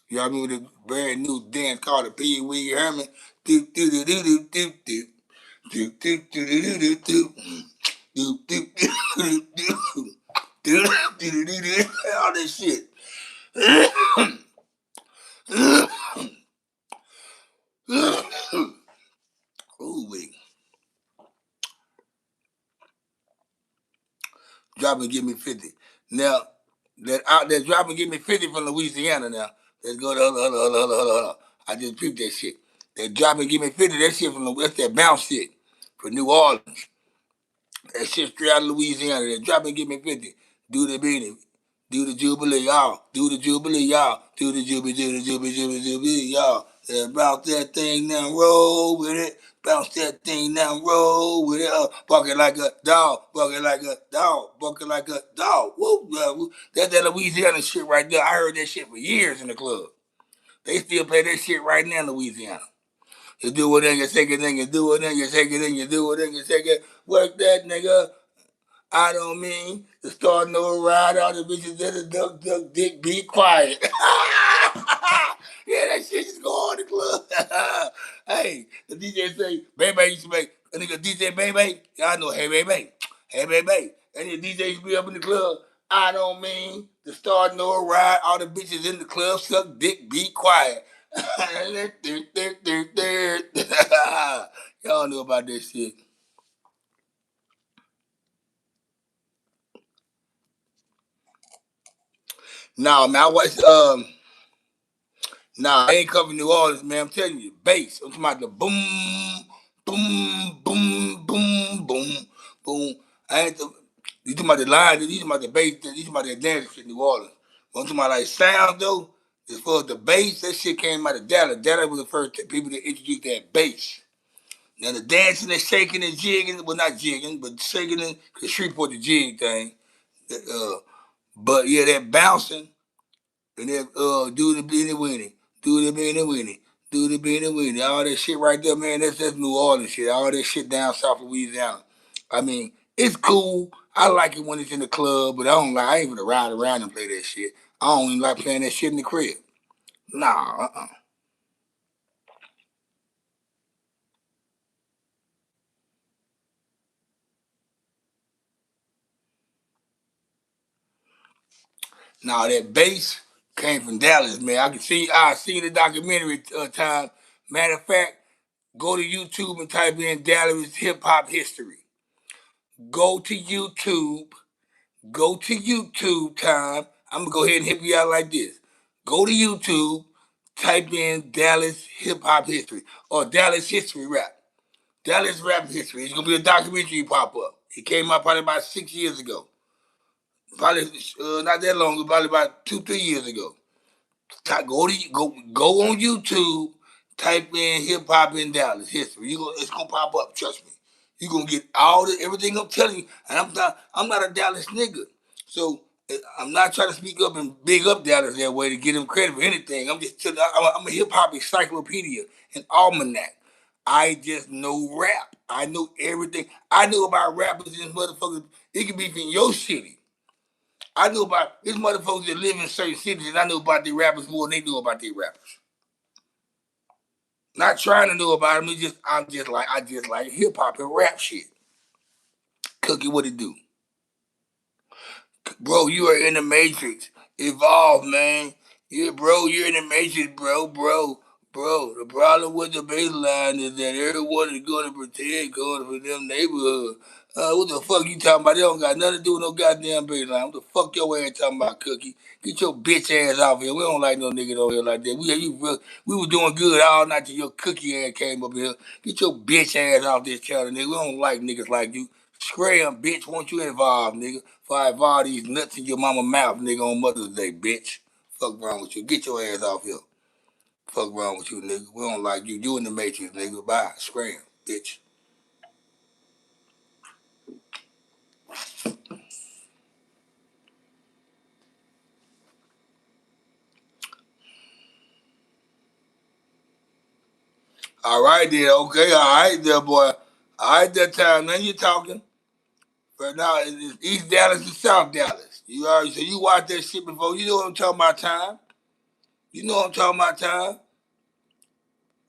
Y'all remember the brand new dance called the Pee Wee Herman? Do do do do do do do. Do do do do do do. Do do do do do. Do do do do. All that shit. Ooh wee. Drop and give me 50. Now that out there, drop and give me 50 from Louisiana now. Let's go to hold. I just peeped that shit. That drop and give me 50, that shit that's that bounce shit from New Orleans. That shit straight out of Louisiana. That drop and give me 50. Do the beanie. Do the Jubilee, y'all. Do the Jubilee, y'all. Do the Jubilee, y'all. Yeah, bounce that thing now, roll with it. Bounce that thing now, roll with it. Barking like a dog, barking like a dog, barking like a dog. Woo, woo. That's that Louisiana shit right there. I heard that shit for years in the club. They still play that shit right now in Louisiana. You do it, then you take it, then you do it, then you take it, then you do it, then you take it. Work that, nigga. I don't mean to start no ride. All the bitches that a duck, dick, be quiet. Yeah, that shit just go on in the club. Hey, the DJ say, baby used to make a nigga DJ baby. Y'all know, hey baby, hey baby. And the DJ used to be up in the club. I don't mean to start no ride. All the bitches in the club suck dick, be quiet. Y'all know about this shit. No, man, I watched Nah, I ain't covering New Orleans, man. I'm telling you, bass. I'm talking about the boom, boom, boom, boom, boom, boom. I ain't you talking about the line, you talking about the bass, you talking about the dance shit in New Orleans. But I'm talking about like sound though, as far as the bass, that shit came out of Dallas. Dallas was the first people that introduced that bass. Now the dancing and shaking and jigging, well not jigging, but shaking and cause Shreveport the jig thing. Uh, but yeah, that bouncing. And then do the beanie weenie, do the beanie weenie, do the beanie weenie, all that shit right there, man. That's New Orleans shit. All that shit down south of Louisiana. I mean, it's cool. I like it when it's in the club, but I don't like. I ain't gonna ride around and play that shit. I don't even like playing that shit in the crib. Nah, Nah, that bass came from Dallas, man. I seen the documentary time. Matter of fact, go to YouTube and type in Dallas hip hop history. Go to YouTube. Go to YouTube time. I'm gonna go ahead and hit you out like this. Go to YouTube, type in Dallas hip hop history or Dallas history rap. Dallas rap history. It's gonna be a documentary pop up. It came out probably about 6 years ago. Probably not that long ago, probably about 2, 3 years ago. Go on YouTube, type in hip hop in Dallas history. It's gonna pop up. Trust me. You are gonna get everything I'm telling you. And I'm not a Dallas nigga, so I'm not trying to speak up and big up Dallas that way to get them credit for anything. I'm just telling. I'm a hip hop encyclopedia, an almanac. I just know rap. I know everything. I know about rappers and motherfuckers. It could be from your city. I know about these motherfuckers that live in certain cities, and I know about the rappers more than they know about their rappers. Not trying to know about them. I just like hip hop and rap shit. Cookie, what it do, bro? You are in the matrix. Evolve, man. Yeah, bro, you're in the matrix, bro. The problem with the baseline is that everyone is going to pretend going for them neighborhood. What the fuck you talking about? They don't got nothing to do with no goddamn baseline. What the fuck your ass talking about, Cookie? Get your bitch ass off here. We don't like no niggas over here like that. We were doing good all night till your cookie ass came up here. Get your bitch ass off this channel, nigga. We don't like niggas like you. Scram, bitch, won't you involve, nigga? Before I involve these nuts in your mama mouth, nigga, on Mother's Day, bitch. Fuck wrong with you. Get your ass off here. Fuck wrong with you, nigga. We don't like you. You in the matrix, nigga. Bye. Scram, bitch. All right, then. Okay, all right, there, boy. All right, that time. Now you talking. But now it's East Dallas and South Dallas. You already so you watched that shit before. You know what I'm talking about, time. You know what I'm talking about, time.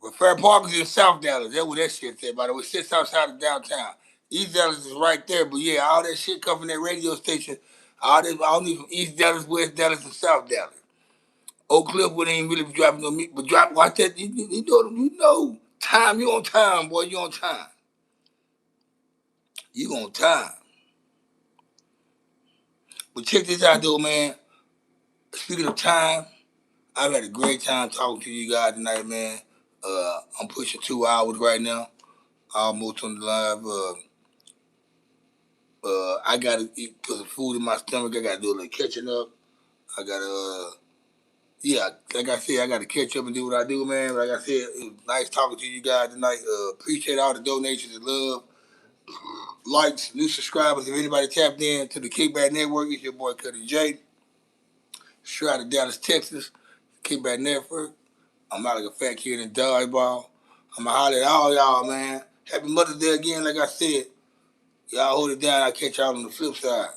But Fair Park is in South Dallas. That's what that shit said, by the way. It sits outside of downtown. East Dallas is right there, but yeah, all that shit come from that radio station. All this, I don't need from East Dallas, West Dallas, and South Dallas. Oak Cliff wouldn't even really be dropping no meat, but drop watch that. You know, time. You on time, boy. You on time. You on time. But check this out, though, man. Speaking of time, I've had a great time talking to you guys tonight, man. I'm pushing 2 hours right now, almost on the live. I gotta put some food in my stomach. I gotta do a little catching up. I gotta, yeah, like I said, I gotta catch up and do what I do, man. Like I said, it was nice talking to you guys tonight. Appreciate all the donations and love, likes, new subscribers. If anybody tapped in to the Kickback Network, it's your boy Cuddy J. Straight out of Dallas, Texas. Kickback Network. I'm out like a fat kid in dodgeball. I'm going to holler at all y'all, man. Happy Mother's Day again, like I said. Y'all hold it down. I'll catch y'all on the flip side.